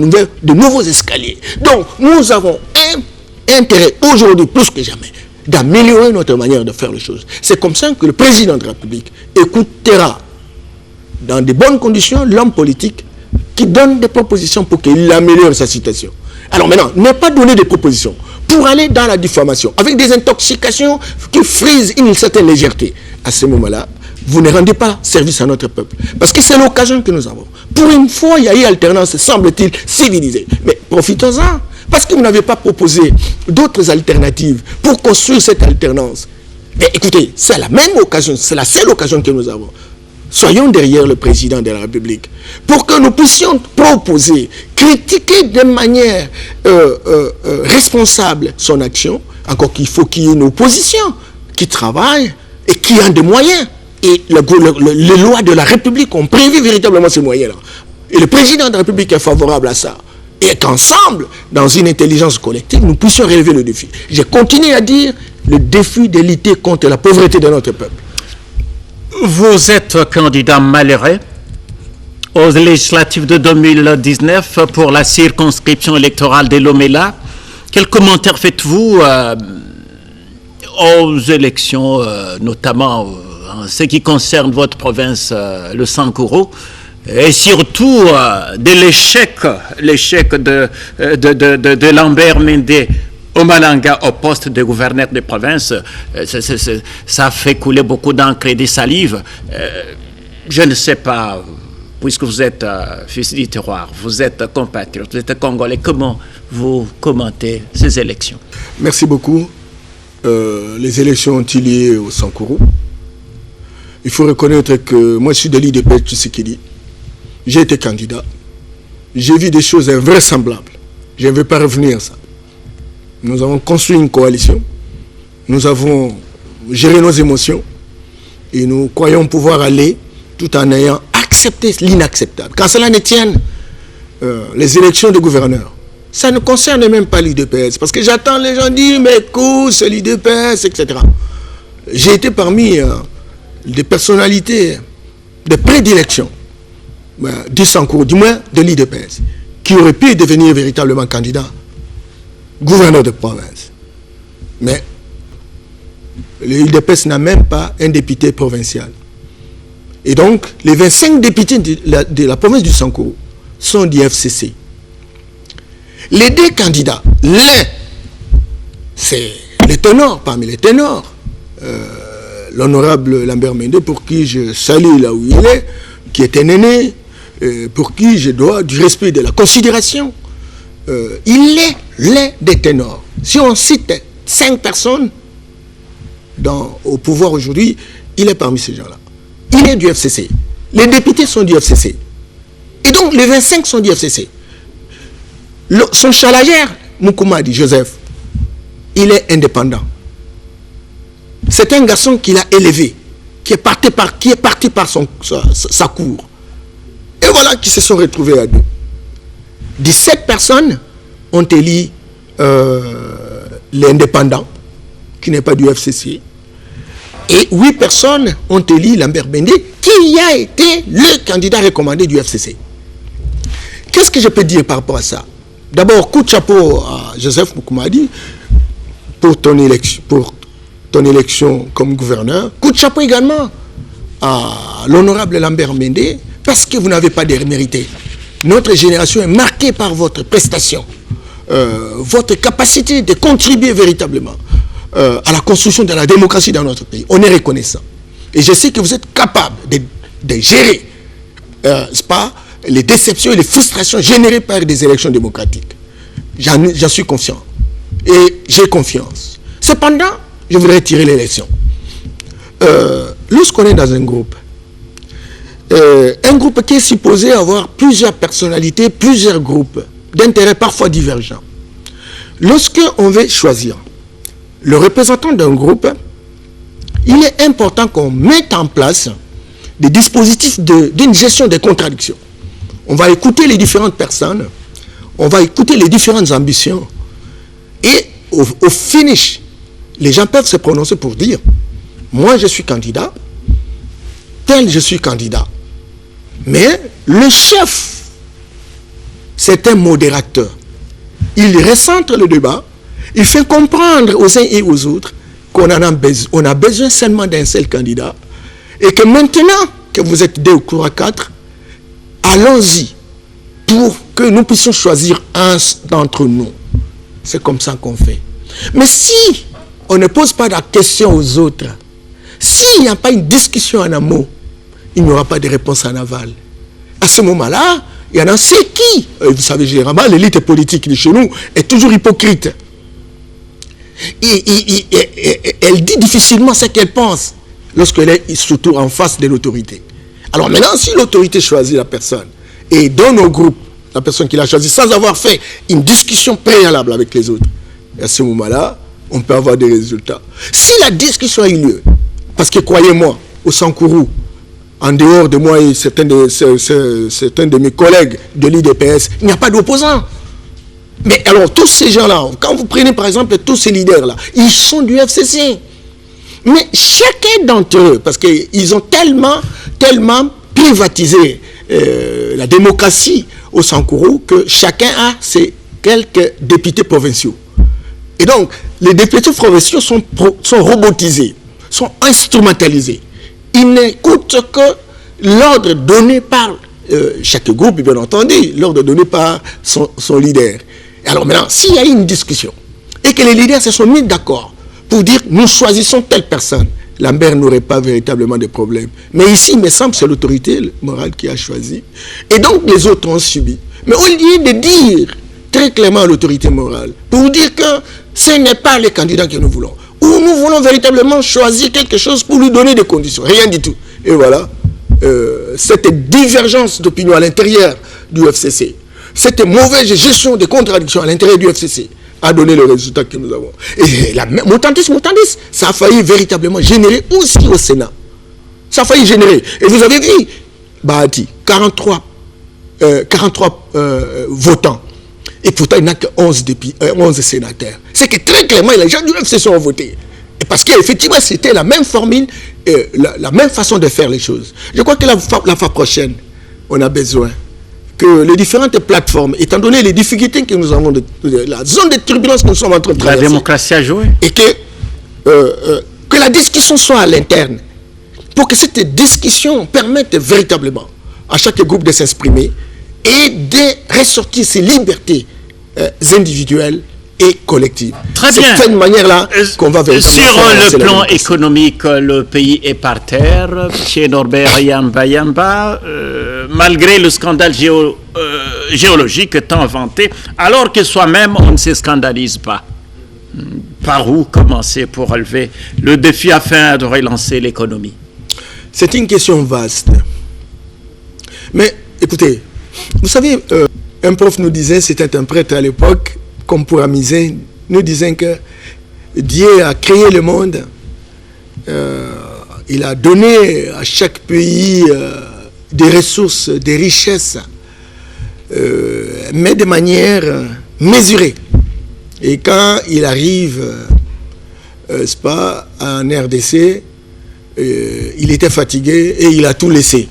nouveaux escaliers. Donc, nous avons un intérêt aujourd'hui plus que jamais d'améliorer notre manière de faire les choses. C'est comme ça que le président de la République écoutera dans de bonnes conditions l'homme politique qui donne des propositions pour qu'il améliore sa situation. Alors maintenant, ne pas donner des propositions pour aller dans la diffamation, avec des intoxications qui frisent une certaine légèreté. À ce moment-là, vous ne rendez pas service à notre peuple. Parce que c'est l'occasion que nous avons. Pour une fois, il y a eu alternance, semble-t-il, civilisée. Mais profitons-en. Parce que vous n'avez pas proposé d'autres alternatives pour construire cette alternance. Mais écoutez, c'est la même occasion, c'est la seule occasion que nous avons. Soyons derrière le président de la République pour que nous puissions proposer, critiquer de manière responsable son action. Encore qu'il faut qu'il y ait une opposition qui travaille et qui a des moyens. Et les lois de la République ont prévu véritablement ces moyens-là. Et le président de la République est favorable à ça. Et qu'ensemble, dans une intelligence collective, nous puissions relever le défi. J'ai continué à dire le défi de lutter contre la pauvreté de notre peuple. Vous êtes candidat malheureux aux législatives de 2019 pour la circonscription électorale de Lomela. Quel commentaire faites-vous aux élections, notamment en ce qui concerne votre province, le Sankuru, et surtout de l'échec de Lambert Mende au Malanga au poste de gouverneur de province? Ça fait couler beaucoup d'encre et de salive. Je ne sais pas, puisque vous êtes fils du terroir, vous êtes compatriote, vous êtes congolais, comment vous commentez ces élections? Merci beaucoup. Les élections ont-ils lieu au Sankuru? Il faut reconnaître que moi je suis de l'IDP Tshisekedi. J'ai été candidat. J'ai vu des choses invraisemblables. Je ne vais pas revenir à ça. Nous avons construit une coalition. Nous avons géré nos émotions. Et nous croyons pouvoir aller tout en ayant accepté l'inacceptable. Quand cela ne tienne, les élections de gouverneurs, ça ne concerne même pas l'IDPS. Parce que j'entends les gens dire, mais écoute, c'est l'IDPS, etc. J'ai été parmi des personnalités de prédilection du Sankuru, du moins de l'IDPS, qui aurait pu devenir véritablement candidat gouverneur de province. Mais l'IDPS n'a même pas un député provincial. Et donc, les 25 députés de la province du Sankuru sont du FCC. Les deux candidats, l'un, c'est le ténor, parmi les ténors, l'honorable Lambert Mende, pour qui je salue là où il est, qui est un aîné, pour qui je dois du respect et de la considération. Il est l'un des ténors. Si on cite 5 personnes au pouvoir aujourd'hui, il est parmi ces gens-là. Il est du FCC. Les députés sont du FCC. Et donc, les 25 sont du FCC. Son chalagère, Moukoumadi Joseph, il est indépendant. C'est un garçon qu'il a élevé, qui est parti par sa cour. Et voilà qu'ils se sont retrouvés à deux. 17 personnes ont élu l'indépendant, qui n'est pas du FCC. Et 8 personnes ont élu Lambert Mende, qui a été le candidat recommandé du FCC. Qu'est-ce que je peux dire par rapport à ça? D'abord, coup de chapeau à Joseph Moukoumadi pour ton élection comme gouverneur. Coup de chapeau également à l'honorable Lambert Mende, parce que vous n'avez pas démérité. Notre génération est marquée par votre prestation, votre capacité de contribuer véritablement à la construction de la démocratie dans notre pays. On est reconnaissant. Et je sais que vous êtes capable de gérer, pas, les déceptions et les frustrations générées par des élections démocratiques. J'en suis conscient. Et j'ai confiance. Cependant, je voudrais tirer l'élection. Lorsqu'on est dans un groupe qui est supposé avoir plusieurs personnalités, plusieurs groupes d'intérêts parfois divergents. Lorsqu'on veut choisir le représentant d'un groupe, il est important qu'on mette en place des dispositifs d'une gestion des contradictions. On va écouter les différentes personnes, on va écouter les différentes ambitions, et au finish, les gens peuvent se prononcer pour dire « Moi, je suis candidat, tel je suis candidat. » Mais le chef, c'est un modérateur. Il recentre le débat, il fait comprendre aux uns et aux autres qu'on a besoin seulement d'un seul candidat, et que maintenant que vous êtes 2 ou 4, allons-y pour que nous puissions choisir un d'entre nous. C'est comme ça qu'on fait. Mais si on ne pose pas la question aux autres, s'il n'y a pas une discussion en amont, il n'y aura pas de réponse en aval. À ce moment-là, il y en a ceux qui, vous savez généralement, l'élite politique de chez nous est toujours hypocrite. Elle dit difficilement ce qu'elle pense lorsqu'elle est surtout en face de l'autorité. Alors maintenant, si l'autorité choisit la personne et donne au groupe la personne qui l'a choisie sans avoir fait une discussion préalable avec les autres, à ce moment-là, on peut avoir des résultats. Si la discussion a eu lieu, parce que croyez-moi, au Sankourou, en dehors de moi et certains de mes collègues de l'IDPS, il n'y a pas d'opposants. Mais alors, tous ces gens-là, quand vous prenez par exemple tous ces leaders-là, ils sont du FCC. Mais chacun d'entre eux, parce qu'ils ont tellement privatisé la démocratie au Sankourou, que chacun a ses quelques députés provinciaux. Et donc, les députés provinciaux sont robotisés, sont instrumentalisés. Ils n'écoutent que l'ordre donné par chaque groupe, bien entendu, l'ordre donné par son leader. Alors maintenant, s'il y a une discussion et que les leaders se sont mis d'accord pour dire nous choisissons telle personne, Lambert n'aurait pas véritablement de problème. Mais ici, il me semble que c'est l'autorité morale qui a choisi. Et donc, les autres ont subi. Mais au lieu de dire très clairement à l'autorité morale, pour dire que ce n'est pas le candidat que nous voulons, ou nous voulons véritablement choisir quelque chose pour lui donner des conditions, rien du tout. Et voilà, cette divergence d'opinion à l'intérieur du FCC, cette mauvaise gestion des contradictions à l'intérieur du FCC, a donné le résultat que nous avons. Et la Mutandis, ça a failli véritablement générer aussi au Sénat. Ça a failli générer. Et vous avez vu, Bahati, 43 votants. Et pourtant, il n'y n'a que 11 sénateurs. C'est que très clairement, les gens du FCC ont voté. Et parce qu'effectivement, c'était la même formule, la même façon de faire les choses. Je crois que la fois prochaine, on a besoin que les différentes plateformes, étant donné les difficultés que nous avons, la zone de turbulence que nous sommes en train de traverser, la démocratie a joué. Et que la discussion soit à l'interne, pour que cette discussion permette véritablement à chaque groupe de s'exprimer et de ressortir ses libertés individuelles et collective. Très bien. C'est de cette manière-là qu'on va véritablement... Sur le plan économique, le pays est par terre. Chez Norbert Yamba, malgré le scandale géologique tant vanté, alors que soi-même on ne se scandalise pas. Par où commencer pour relever le défi afin de relancer l'économie? C'est une question vaste. Mais écoutez, vous savez, un prof nous disait, c'était un prêtre à l'époque, comme pour amuser, nous disait que Dieu a créé le monde il a donné à chaque pays des ressources, des richesses, mais de manière mesurée. Et quand il arrive, c'est pas, en RDC, il était fatigué et il a tout laissé.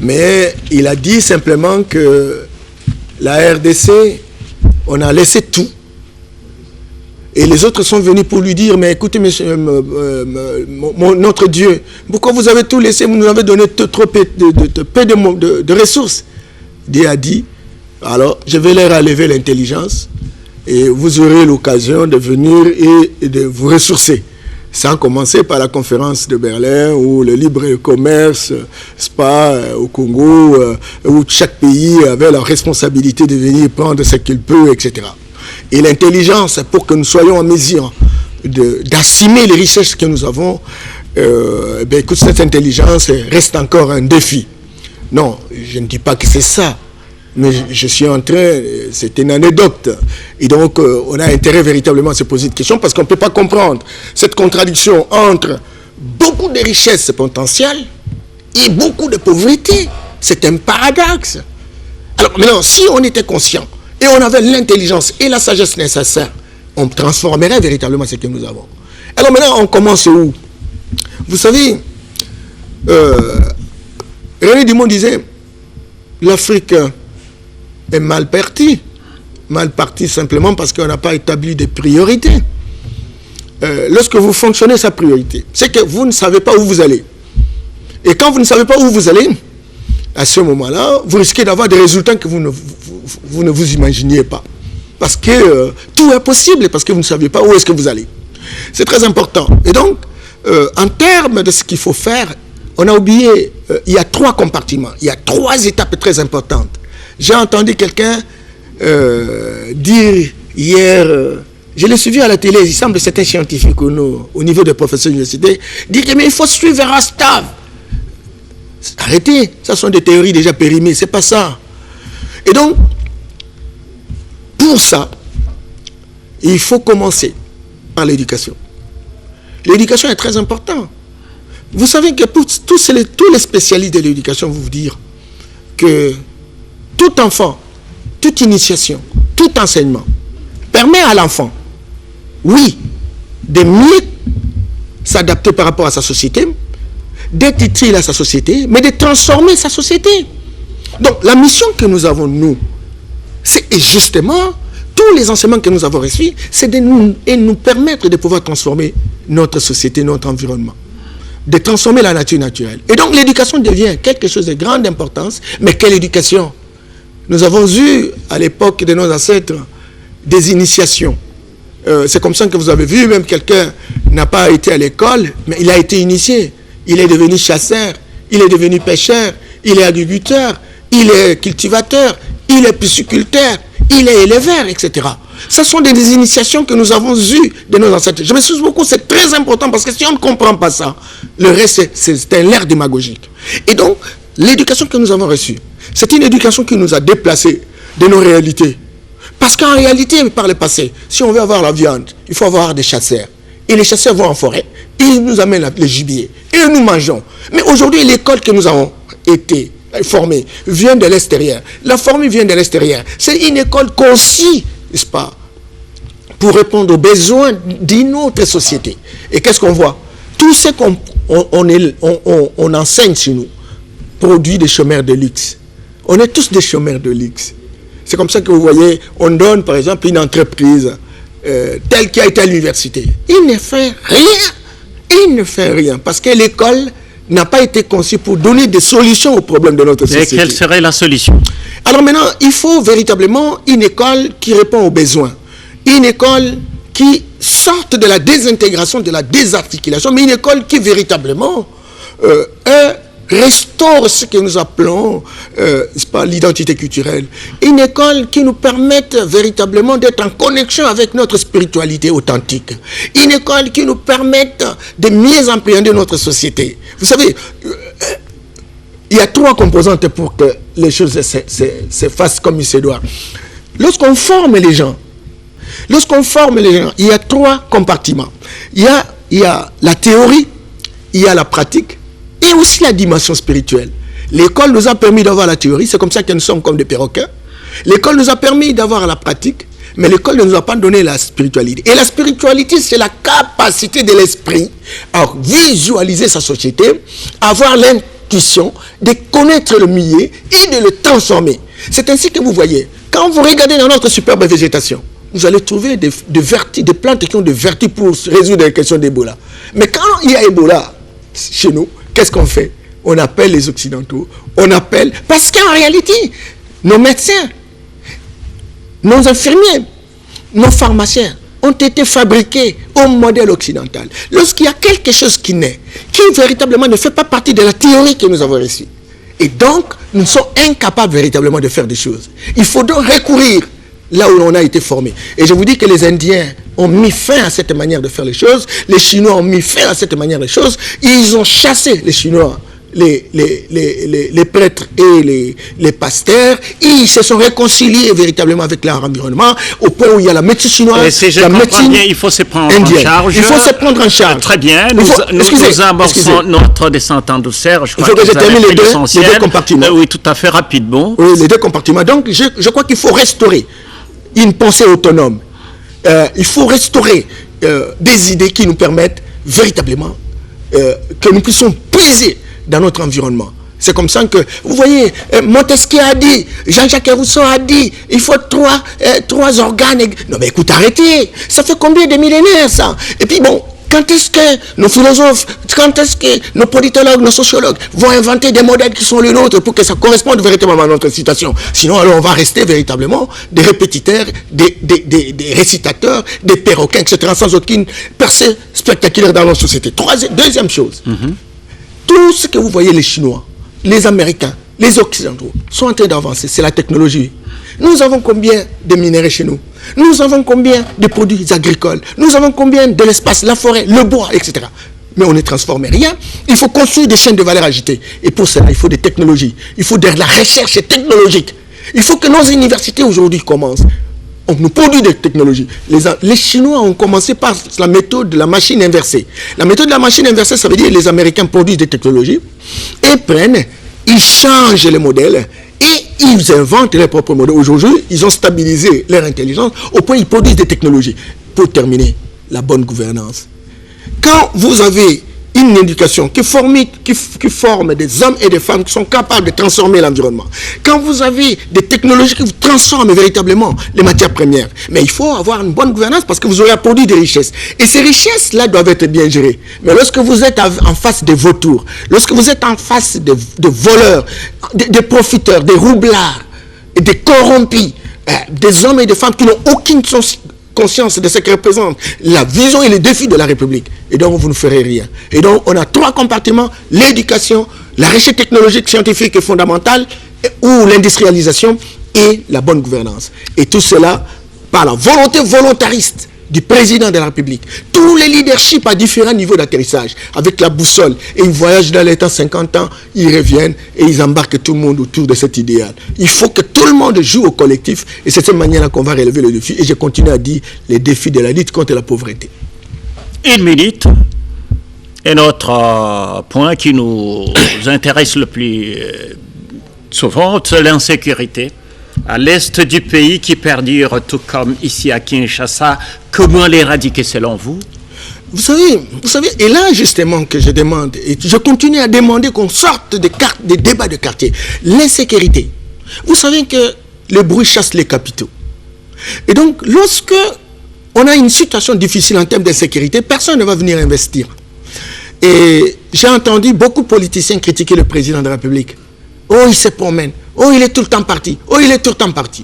Mais il a dit simplement que la RDC, on a laissé tout. Et les autres sont venus pour lui dire, mais écoutez, monsieur, notre Dieu, pourquoi vous avez tout laissé, vous nous avez donné trop peu de ressources. Dieu a dit, alors je vais leur enlever l'intelligence et vous aurez l'occasion de venir et de vous ressourcer. Sans commencer par la conférence de Berlin où le libre commerce, au Congo, où chaque pays avait la responsabilité de venir prendre ce qu'il peut, etc. Et l'intelligence, pour que nous soyons en mesure d'assumer les richesses que nous avons, écoute, cette intelligence reste encore un défi. Non, je ne dis pas que c'est ça, mais je suis en train, c'est une anecdote. Et donc, on a intérêt véritablement à se poser une question parce qu'on ne peut pas comprendre cette contradiction entre beaucoup de richesses potentielles et beaucoup de pauvreté. C'est un paradoxe. Alors maintenant, si on était conscient et on avait l'intelligence et la sagesse nécessaires, on transformerait véritablement ce que nous avons. Alors maintenant, on commence où? Vous savez, René Dumont disait, l'Afrique est mal partie. Mal partie simplement parce qu'on n'a pas établi des priorités. Lorsque vous fonctionnez sa priorité, c'est que vous ne savez pas où vous allez. Et quand vous ne savez pas où vous allez, à ce moment-là, vous risquez d'avoir des résultats que vous ne vous imaginiez pas. Parce que tout est possible, parce que vous ne savez pas où est-ce que vous allez. C'est très important. Et donc, en termes de ce qu'il faut faire, on a oublié, il y a 3 compartiments, il y a 3 étapes très importantes. J'ai entendu quelqu'un dire hier, je l'ai suivi à la télé, il semble que c'était scientifique au niveau des professeurs d'université, dire que mais il faut suivre Rostov. Arrêtez, ça sont des théories déjà périmées, c'est pas ça. Et donc, pour ça, il faut commencer par l'éducation. L'éducation est très importante. Vous savez que pour tous les spécialistes de l'éducation vous dire que tout enfant, toute initiation, tout enseignement permet à l'enfant, oui, de mieux s'adapter par rapport à sa société, d'être utile à sa société, mais de transformer sa société. Donc la mission que nous avons, nous, c'est justement, tous les enseignements que nous avons reçus, c'est de nous permettre de pouvoir transformer notre société, notre environnement, de transformer la nature naturelle. Et donc l'éducation devient quelque chose de grande importance, mais quelle éducation? Nous avons eu, à l'époque de nos ancêtres, des initiations. C'est comme ça que vous avez vu, même quelqu'un n'a pas été à l'école, mais il a été initié. Il est devenu chasseur, il est devenu pêcheur, il est agriculteur, il est cultivateur, il est pisciculteur, il est éleveur, etc. Ce sont des initiations que nous avons eues de nos ancêtres. Je m'excuse beaucoup, c'est très important parce que si on ne comprend pas ça, le reste, c'est un leurre démagogique. Et donc, l'éducation que nous avons reçue, c'est une éducation qui nous a déplacés de nos réalités. Parce qu'en réalité, par le passé, si on veut avoir la viande, il faut avoir des chasseurs. Et les chasseurs vont en forêt, et ils nous amènent le gibier, et nous mangeons. Mais aujourd'hui, l'école que nous avons été formée vient de l'extérieur. La formée vient de l'extérieur. C'est une école conçue, n'est-ce pas, pour répondre aux besoins d'une autre société. Et qu'est-ce qu'on voit? Tout ce qu'on enseigne sur nous produit des chômeurs de luxe. On est tous des chômeurs de luxe. C'est comme ça que vous voyez, on donne par exemple une entreprise telle qui a été à l'université. Il ne fait rien. Il ne fait rien. Parce que l'école n'a pas été conçue pour donner des solutions aux problèmes de notre société. Et quelle serait la solution? Alors maintenant, il faut véritablement une école qui répond aux besoins. Une école qui sorte de la désintégration, de la désarticulation, mais une école qui véritablement restaure ce que nous appelons l'identité culturelle. Une école qui nous permette véritablement d'être en connexion avec notre spiritualité authentique. Une école qui nous permette de mieux appréhender notre société. Vous savez, il y a 3 composantes pour que les choses se fassent comme il se doit. Lorsqu'on forme les gens, il y a 3 compartiments. Il y a il y a la théorie, il y a la pratique, et aussi la dimension spirituelle. L'école nous a permis d'avoir la théorie, c'est comme ça que nous sommes comme des perroquets. L'école nous a permis d'avoir la pratique, mais l'école ne nous a pas donné la spiritualité. Et la spiritualité, c'est la capacité de l'esprit à visualiser sa société, avoir l'intuition de connaître le milieu et de le transformer. C'est ainsi que vous voyez, quand vous regardez dans notre superbe végétation, vous allez trouver des plantes qui ont des vertus pour résoudre les questions d'Ebola. Mais quand il y a Ebola chez nous, qu'est-ce qu'on fait? On appelle les Occidentaux, parce qu'en réalité, nos médecins, nos infirmiers, nos pharmaciens ont été fabriqués au modèle occidental. Lorsqu'il y a quelque chose qui naît, qui véritablement ne fait pas partie de la théorie que nous avons reçue, et donc nous sommes incapables véritablement de faire des choses. Il faut donc recourir là où on a été formé. Et je vous dis que les Indiens ont mis fin à cette manière de faire les choses, les Chinois ont mis fin à cette manière de choses, ils ont chassé les Chinois, les prêtres et les pasteurs, ils se sont réconciliés véritablement avec leur environnement, au point où il y a la médecine chinoise, la médecine bien, il faut se prendre indienne. En charge. Il faut se prendre en charge. Très bien, nous amorçons notre descente en douceur. Je crois que je termine les deux compartiments. Oui, tout à fait, rapidement. Oui, les deux compartiments. Donc, je crois qu'il faut restaurer une pensée autonome. Il faut restaurer des idées qui nous permettent véritablement que nous puissions puiser dans notre environnement. C'est comme ça que, vous voyez, Montesquieu a dit, Jean-Jacques Rousseau a dit, il faut trois organes. Non mais écoute, arrêtez. Ça fait combien de millénaires ça? Et puis bon, quand est-ce que nos philosophes, quand est-ce que nos politologues, nos sociologues vont inventer des modèles qui sont les nôtres pour que ça corresponde véritablement à notre situation? Sinon, alors on va rester véritablement des répétiteurs, des récitateurs, des perroquets, etc., sans aucune percée spectaculaire dans notre société. Deuxième chose, tout ce que vous voyez, les Chinois, les Américains, les Occidentaux sont en train d'avancer, c'est la technologie. Nous avons combien de minéraux chez nous? Nous avons combien de produits agricoles? Nous avons combien de l'espace, la forêt, le bois, etc. Mais on ne transforme rien. Il faut construire des chaînes de valeur ajoutée. Et pour cela, il faut des technologies. Il faut de la recherche technologique. Il faut que nos universités aujourd'hui commencent. On nous produit des technologies. Les Chinois ont commencé par la méthode de la machine inversée. La méthode de la machine inversée, ça veut dire que les Américains produisent des technologies et ils changent les modèles et ils inventent leurs propres modèles. Aujourd'hui, ils ont stabilisé leur intelligence au point où ils produisent des technologies. Pour terminer, la bonne gouvernance. Quand vous avez une éducation qui forme des hommes et des femmes qui sont capables de transformer l'environnement, quand vous avez des technologies qui vous transforment véritablement les matières premières, mais il faut avoir une bonne gouvernance parce que vous aurez produit des richesses. Et ces richesses-là doivent être bien gérées. Mais lorsque vous êtes en face des vautours, lorsque vous êtes en face de voleurs, des profiteurs, des roublards, des corrompus, des hommes et des femmes qui n'ont aucune conscience de ce que représente la vision et les défis de la République. Et donc, vous ne ferez rien. Et donc, on a trois compartiments, l'éducation, la recherche technologique, scientifique et fondamentale, ou l'industrialisation et la bonne gouvernance. Et tout cela, par la volonté volontariste du président de la République. Tous les leaderships à différents niveaux d'atterrissage, avec la boussole, et ils voyagent dans les temps 50 ans, ils reviennent et ils embarquent tout le monde autour de cet idéal. Il faut que tout le monde joue au collectif, et c'est de cette manière-là qu'on va relever le défi. Et je continue à dire les défis de la lutte contre la pauvreté. Une minute. Et notre point qui nous intéresse le plus souvent, c'est l'insécurité. À l'est du pays qui perdure, tout comme ici à Kinshasa, comment l'éradiquer selon vous? Vous savez, et là justement que je demande, et je continue à demander qu'on sorte des débats de quartier. L'insécurité. Vous savez que le bruit chasse les capitaux. Et donc, lorsque on a une situation difficile en termes d'insécurité, personne ne va venir investir. Et j'ai entendu beaucoup de politiciens critiquer le président de la République. Oh, il se promène. Oh, il est tout le temps parti. Oh, il est tout le temps parti.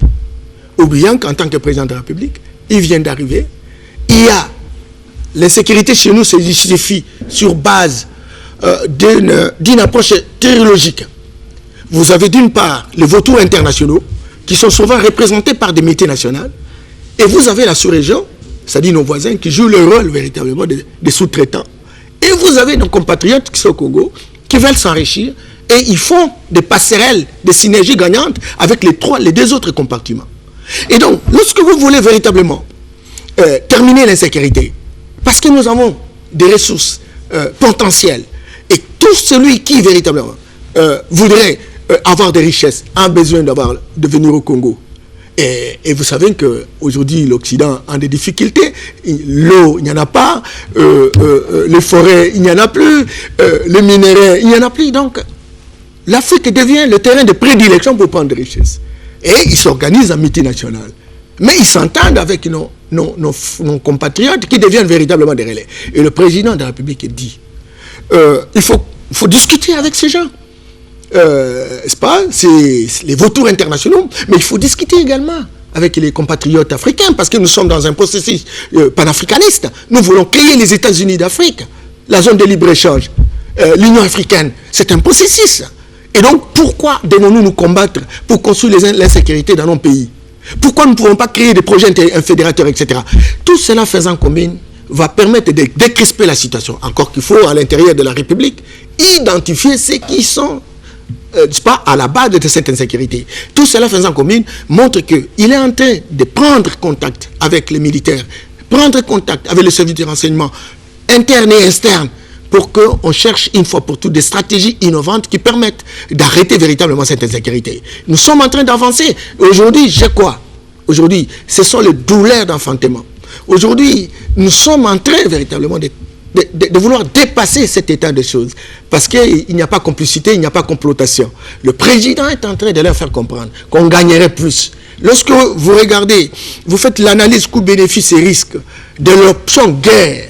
Oubliant qu'en tant que président de la République, il vient d'arriver. Il y a l'insécurité chez nous se justifie sur base d'une approche théologique. Vous avez d'une part les vautours internationaux qui sont souvent représentés par des multinationales. Et vous avez la sous-région, c'est-à-dire nos voisins qui jouent le rôle véritablement des sous-traitants. Et vous avez nos compatriotes qui sont au Congo, qui veulent s'enrichir. Et ils font des passerelles, des synergies gagnantes avec les deux autres compartiments. Et donc, lorsque vous voulez véritablement terminer l'insécurité, parce que nous avons des ressources potentielles. Et tout celui qui véritablement voudrait avoir des richesses a besoin de venir au Congo. Et vous savez qu'aujourd'hui, l'Occident a des difficultés. L'eau, il n'y en a pas. Les forêts, il n'y en a plus. Les minéraux, il n'y en a plus. Donc, l'Afrique devient le terrain de prédilection pour prendre des richesses. Et ils s'organisent en multinationales. Mais ils s'entendent avec nos compatriotes qui deviennent véritablement des relais. Et le président de la République dit, il faut discuter avec ces gens. C'est pas, c'est les vautours internationaux, mais il faut discuter également avec les compatriotes africains, parce que nous sommes dans un processus panafricaniste. Nous voulons créer les États-Unis d'Afrique, la zone de libre-échange, l'Union africaine. C'est un processus. Et donc, pourquoi devons-nous nous combattre pour construire l'insécurité dans nos pays? Pourquoi nous ne pouvons pas créer des projets fédérateurs, etc. Tout cela faisant combine va permettre de décrisper la situation. Encore qu'il faut, à l'intérieur de la République, identifier ceux qui sont pas à la base de cette insécurité. Tout cela faisant commune montre qu'il est en train de prendre contact avec les militaires, prendre contact avec les services de renseignement internes et externes pour qu'on cherche une fois pour toutes des stratégies innovantes qui permettent d'arrêter véritablement cette insécurité. Nous sommes en train d'avancer. Aujourd'hui, j'ai quoi? Aujourd'hui, ce sont les douleurs d'enfantement. Aujourd'hui, nous sommes en train véritablement de vouloir dépasser cet état de choses. Parce qu'il n'y a pas complicité, il n'y a pas complotation. Le président est en train de leur faire comprendre qu'on gagnerait plus. Lorsque vous regardez, vous faites l'analyse coût-bénéfice et risque de l'option guerre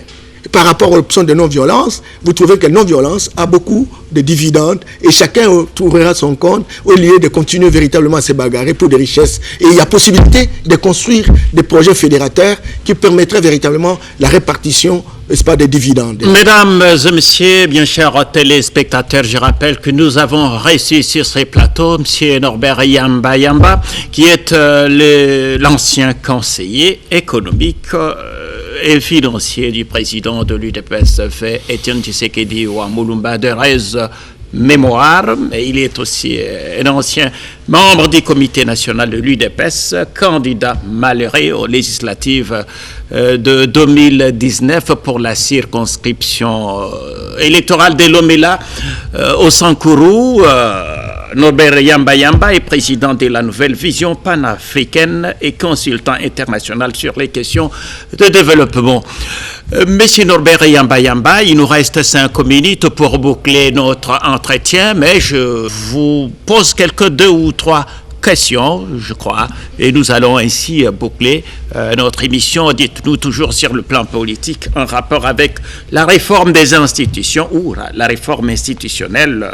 par rapport à l'option de non-violence, vous trouvez que la non-violence a beaucoup de dividendes et chacun trouvera son compte au lieu de continuer véritablement à se bagarrer pour des richesses. Et il y a possibilité de construire des projets fédérateurs qui permettraient véritablement la répartition, n'est-ce pas, des dividendes. Mesdames et messieurs, bien chers téléspectateurs, je rappelle que nous avons reçu sur ces plateaux M. Norbert Yamba Yamba, qui est l'ancien conseiller économique et financier du président de l'UDPS, Étienne Tshisekedi Ouamulumba de Rez mémoire. Et il est aussi un ancien membre du comité national de l'UDPS, candidat malheureux aux législatives de 2019 pour la circonscription électorale de Lomela au Sankourou. Norbert Yamba Yamba est président de la Nouvelle Vision panafricaine et consultant international sur les questions de développement. Monsieur Norbert Yamba Yamba, il nous reste 5 minutes pour boucler notre entretien, mais je vous pose quelques 2 ou 3 questions, je crois, et nous allons ainsi boucler notre émission. Dites-nous toujours sur le plan politique en rapport avec la réforme des institutions ou la réforme institutionnelle.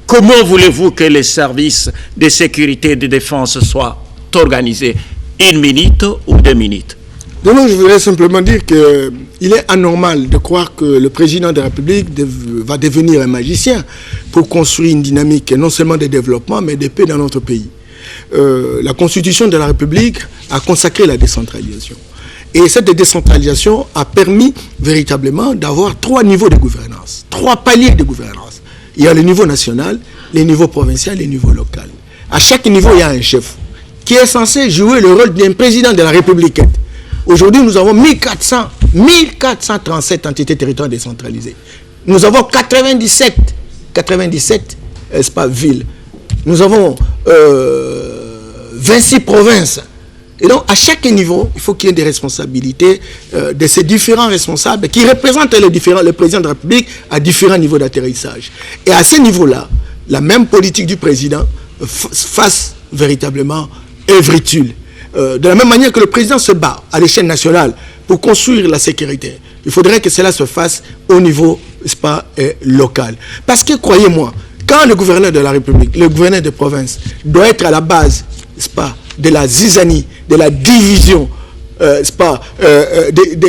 Comment voulez-vous que les services de sécurité et de défense soient organisés? 1 minute ou 2 minutes? Donc, je voudrais simplement dire qu'il est anormal de croire que le président de la République va devenir un magicien pour construire une dynamique non seulement de développement, mais de paix dans notre pays. La Constitution de la République a consacré la décentralisation. Et cette décentralisation a permis véritablement d'avoir 3 niveaux de gouvernance, 3 paliers de gouvernance. Il y a le niveau national, le niveau provincial et le niveau local. À chaque niveau, il y a un chef qui est censé jouer le rôle d'un président de la République. Aujourd'hui, nous avons 1437 entités territoriales décentralisées. Nous avons 97 villes. Nous avons 26 provinces. Et donc, à chaque niveau, il faut qu'il y ait des responsabilités de ces différents responsables qui représentent le président de la République à différents niveaux d'atterrissage. Et à ce niveau-là, la même politique du président fasse véritablement œuvre utile. De la même manière que le président se bat à l'échelle nationale pour construire la sécurité, il faudrait que cela se fasse au niveau local. Parce que, croyez-moi, quand le gouverneur de la République, le gouverneur de province, doit être à la base de la zizanie, de la division,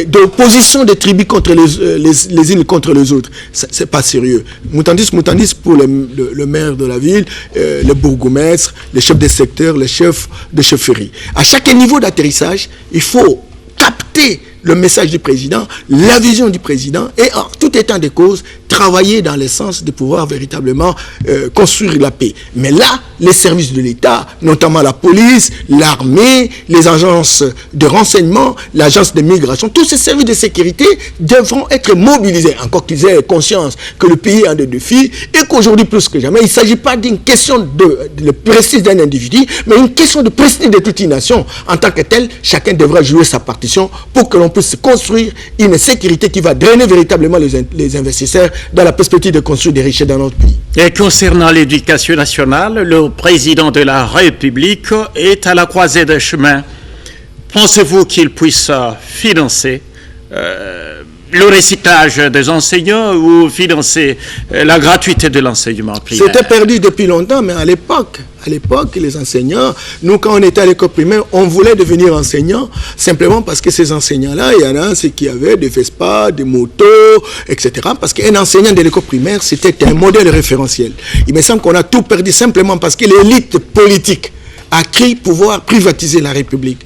d'opposition des tribus contre les unes contre les autres, c'est pas sérieux. Moutandis pour le maire de la ville, le bourgmestre, les chefs de secteur, les chefs de chefferie. À chaque niveau d'atterrissage, il faut capter le message du président, la vision du président et en tout état de cause, travailler dans le sens de pouvoir véritablement construire la paix. Mais là, les services de l'État, notamment la police, l'armée, les agences de renseignement, l'agence de migration, tous ces services de sécurité devront être mobilisés, encore qu'ils aient conscience que le pays a des défis et qu'aujourd'hui, plus que jamais, il ne s'agit pas d'une question de prestige d'un individu, mais une question de prestige de toute une nation. En tant que tel, chacun devra jouer sa partition pour que l'on puisse construire une sécurité qui va drainer véritablement les investisseurs dans la perspective de construire des richesses dans notre pays. Et concernant l'éducation nationale, le président de la République est à la croisée des chemins. Pensez-vous qu'il puisse financer le recyclage des enseignants ou financer la gratuité de l'enseignement primaire? C'était perdu depuis longtemps, mais à l'époque, les enseignants, nous quand on était à l'école primaire, on voulait devenir enseignant simplement parce que ces enseignants-là, il y en a ceux qui avaient des Vespa, des motos, etc. Parce qu'un enseignant de l'école primaire, c'était un modèle référentiel. Il me semble qu'on a tout perdu simplement parce que l'élite politique a cru pouvoir privatiser la République.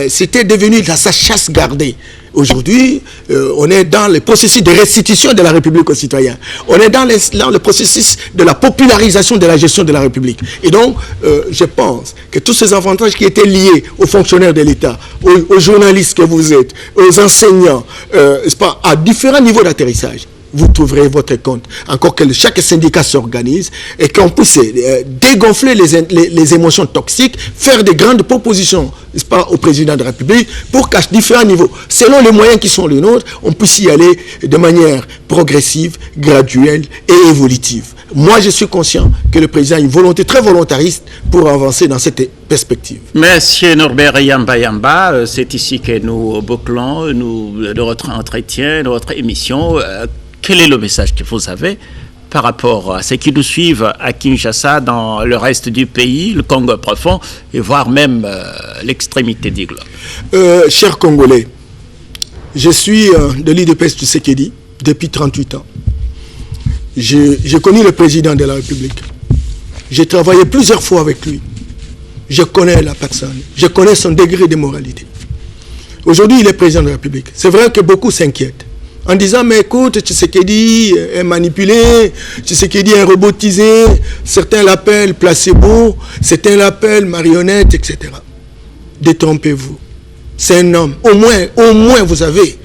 C'était devenu sa chasse gardée. Aujourd'hui, on est dans le processus de restitution de la République aux citoyens. On est dans le processus de la popularisation de la gestion de la République. Et donc, je pense que tous ces avantages qui étaient liés aux fonctionnaires de l'État, aux journalistes que vous êtes, aux enseignants, à différents niveaux d'atterrissage, vous trouverez votre compte. Encore que chaque syndicat s'organise et qu'on puisse dégonfler les émotions toxiques, faire de grandes propositions, n'est-ce pas, au président de la République pour qu'à différents niveaux, selon les moyens qui sont les nôtres, on puisse y aller de manière progressive, graduelle et évolutive. Moi, je suis conscient que le président a une volonté très volontariste pour avancer dans cette perspective. Monsieur Norbert Yamba, c'est ici que nous bouclons notre entretien, notre émission. Quel est le message que vous avez par rapport à ceux qui nous suivent à Kinshasa, dans le reste du pays, le Congo profond, et voire même l'extrémité du globe? Chers Congolais, je suis de l'IDPS Tshisekedi depuis 38 ans. J'ai connu le président de la République. J'ai travaillé plusieurs fois avec lui. Je connais la personne. Je connais son degré de moralité. Aujourd'hui, il est président de la République. C'est vrai que beaucoup s'inquiètent en disant, mais écoute, Tshisekedi est manipulé, Tshisekedi est robotisé, certains l'appellent placebo, certains l'appellent marionnette, etc. Détrompez-vous. C'est un homme. Au moins vous avez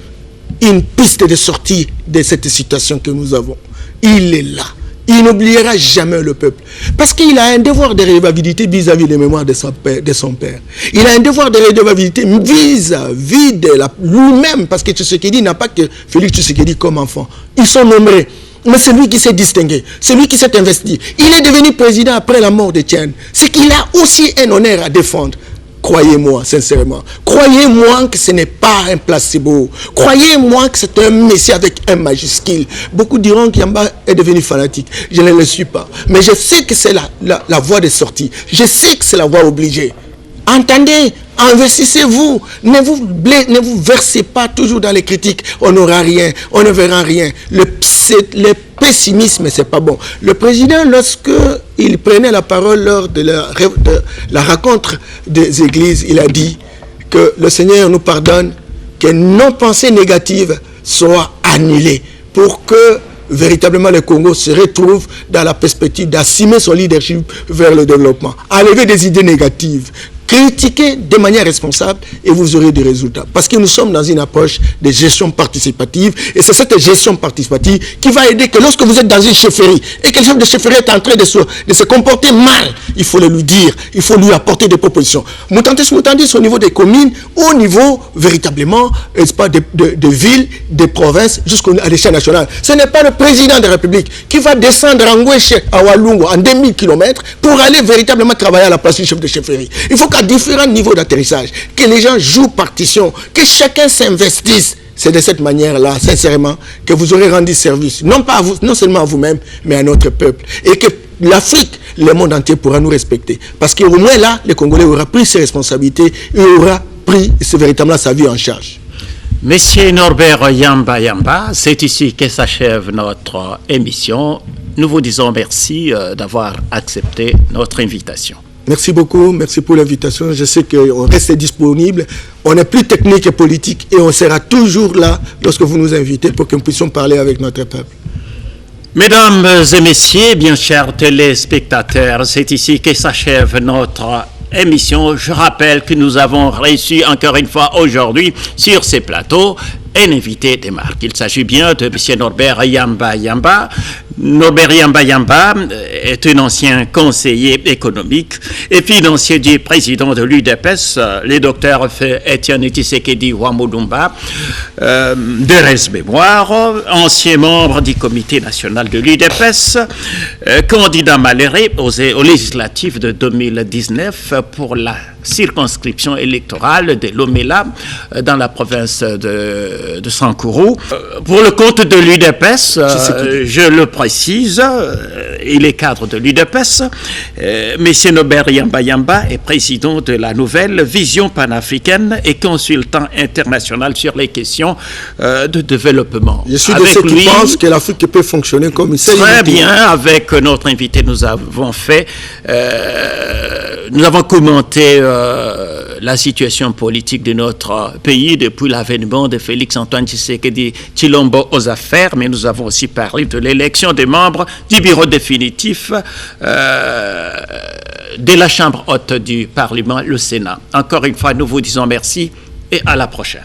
une piste de sortie de cette situation que nous avons. Il est là. Il n'oubliera jamais le peuple. Parce qu'il a un devoir de révabilité vis-à-vis des mémoires de son père. Il a un devoir de révabilité vis-à-vis de lui-même. Parce que Tshisekedi n'a pas que Félix Tshisekedi comme enfant. Ils sont nombreux. Mais c'est lui qui s'est distingué. C'est lui qui s'est investi. Il est devenu président après la mort de Tian. C'est qu'il a aussi un honneur à défendre. Croyez-moi, sincèrement. Croyez-moi que ce n'est pas un placebo. Croyez-moi que c'est un messie avec un majuscule. Beaucoup diront qu'Yamba est devenu fanatique. Je ne le suis pas. Mais je sais que c'est la voie de sortie. Je sais que c'est la voie obligée. Entendez, investissez-vous. Ne vous versez pas toujours dans les critiques. On n'aura rien, on ne verra rien. Le pessimisme, c'est pas bon. Le président, lorsque il prenait la parole lors de la rencontre des églises, il a dit que le Seigneur nous pardonne, que nos pensées négatives soient annulées pour que véritablement le Congo se retrouve dans la perspective d'assumer son leadership vers le développement. Enlever des idées négatives, critiquez de manière responsable et vous aurez des résultats. Parce que nous sommes dans une approche de gestion participative et c'est cette gestion participative qui va aider que lorsque vous êtes dans une chefferie et que le chef de chefferie est en train de se comporter mal, il faut le lui dire, il faut lui apporter des propositions. Moutandis au niveau des communes, au niveau véritablement de villes, des provinces, jusqu'à l'échelle nationale. Ce n'est pas le président de la République qui va descendre en Ngoueche, à Walungo, en 2000 km pour aller véritablement travailler à la place du chef de chefferie. Il faut qu'à différents niveaux d'atterrissage, que les gens jouent partition, que chacun s'investisse. C'est de cette manière-là, sincèrement, que vous aurez rendu service, non seulement à vous-même, mais à notre peuple. Et que l'Afrique, le monde entier pourra nous respecter. Parce qu'au moins là, le Congolais aura pris ses responsabilités et aura pris véritablement sa vie en charge. Monsieur Norbert Yamba, c'est ici que s'achève notre émission. Nous vous disons merci d'avoir accepté notre invitation. Merci beaucoup, merci pour l'invitation. Je sais qu'on reste disponible. On est plus technique et politique et on sera toujours là lorsque vous nous invitez pour que nous puissions parler avec notre peuple. Mesdames et messieurs, bien chers téléspectateurs, c'est ici que s'achève notre émission. Je rappelle que nous avons reçu encore une fois aujourd'hui sur ces plateaux un invité des marques. Il s'agit bien de M. Norbert Yamba Yamba. Norbert Yamba Yamba est un ancien conseiller économique et financier du président de l'UDPS, le docteur Étienne Tshisekedi Ouamoudumba, de res mémoire, ancien membre du comité national de l'UDPS, candidat malheureux aux législatives de 2019 pour la circonscription électorale de Lomela dans la province de Sankourou. Pour le compte de l'UDPS, je le précise, il est cadre de l'UDPS. M. Norbert Yamba Yamba est président de la nouvelle vision panafricaine et consultant international sur les questions de développement. Je suis de ceux qui pensent que l'Afrique peut fonctionner comme une seule unité. Très bien, avec notre invité, nous avons commenté la situation politique de notre pays depuis l'avènement de Félix-Antoine Tshisekedi Tshilombo aux affaires, mais nous avons aussi parlé de l'élection des membres du bureau définitif de la Chambre haute du Parlement, le Sénat. Encore une fois, nous vous disons merci et à la prochaine.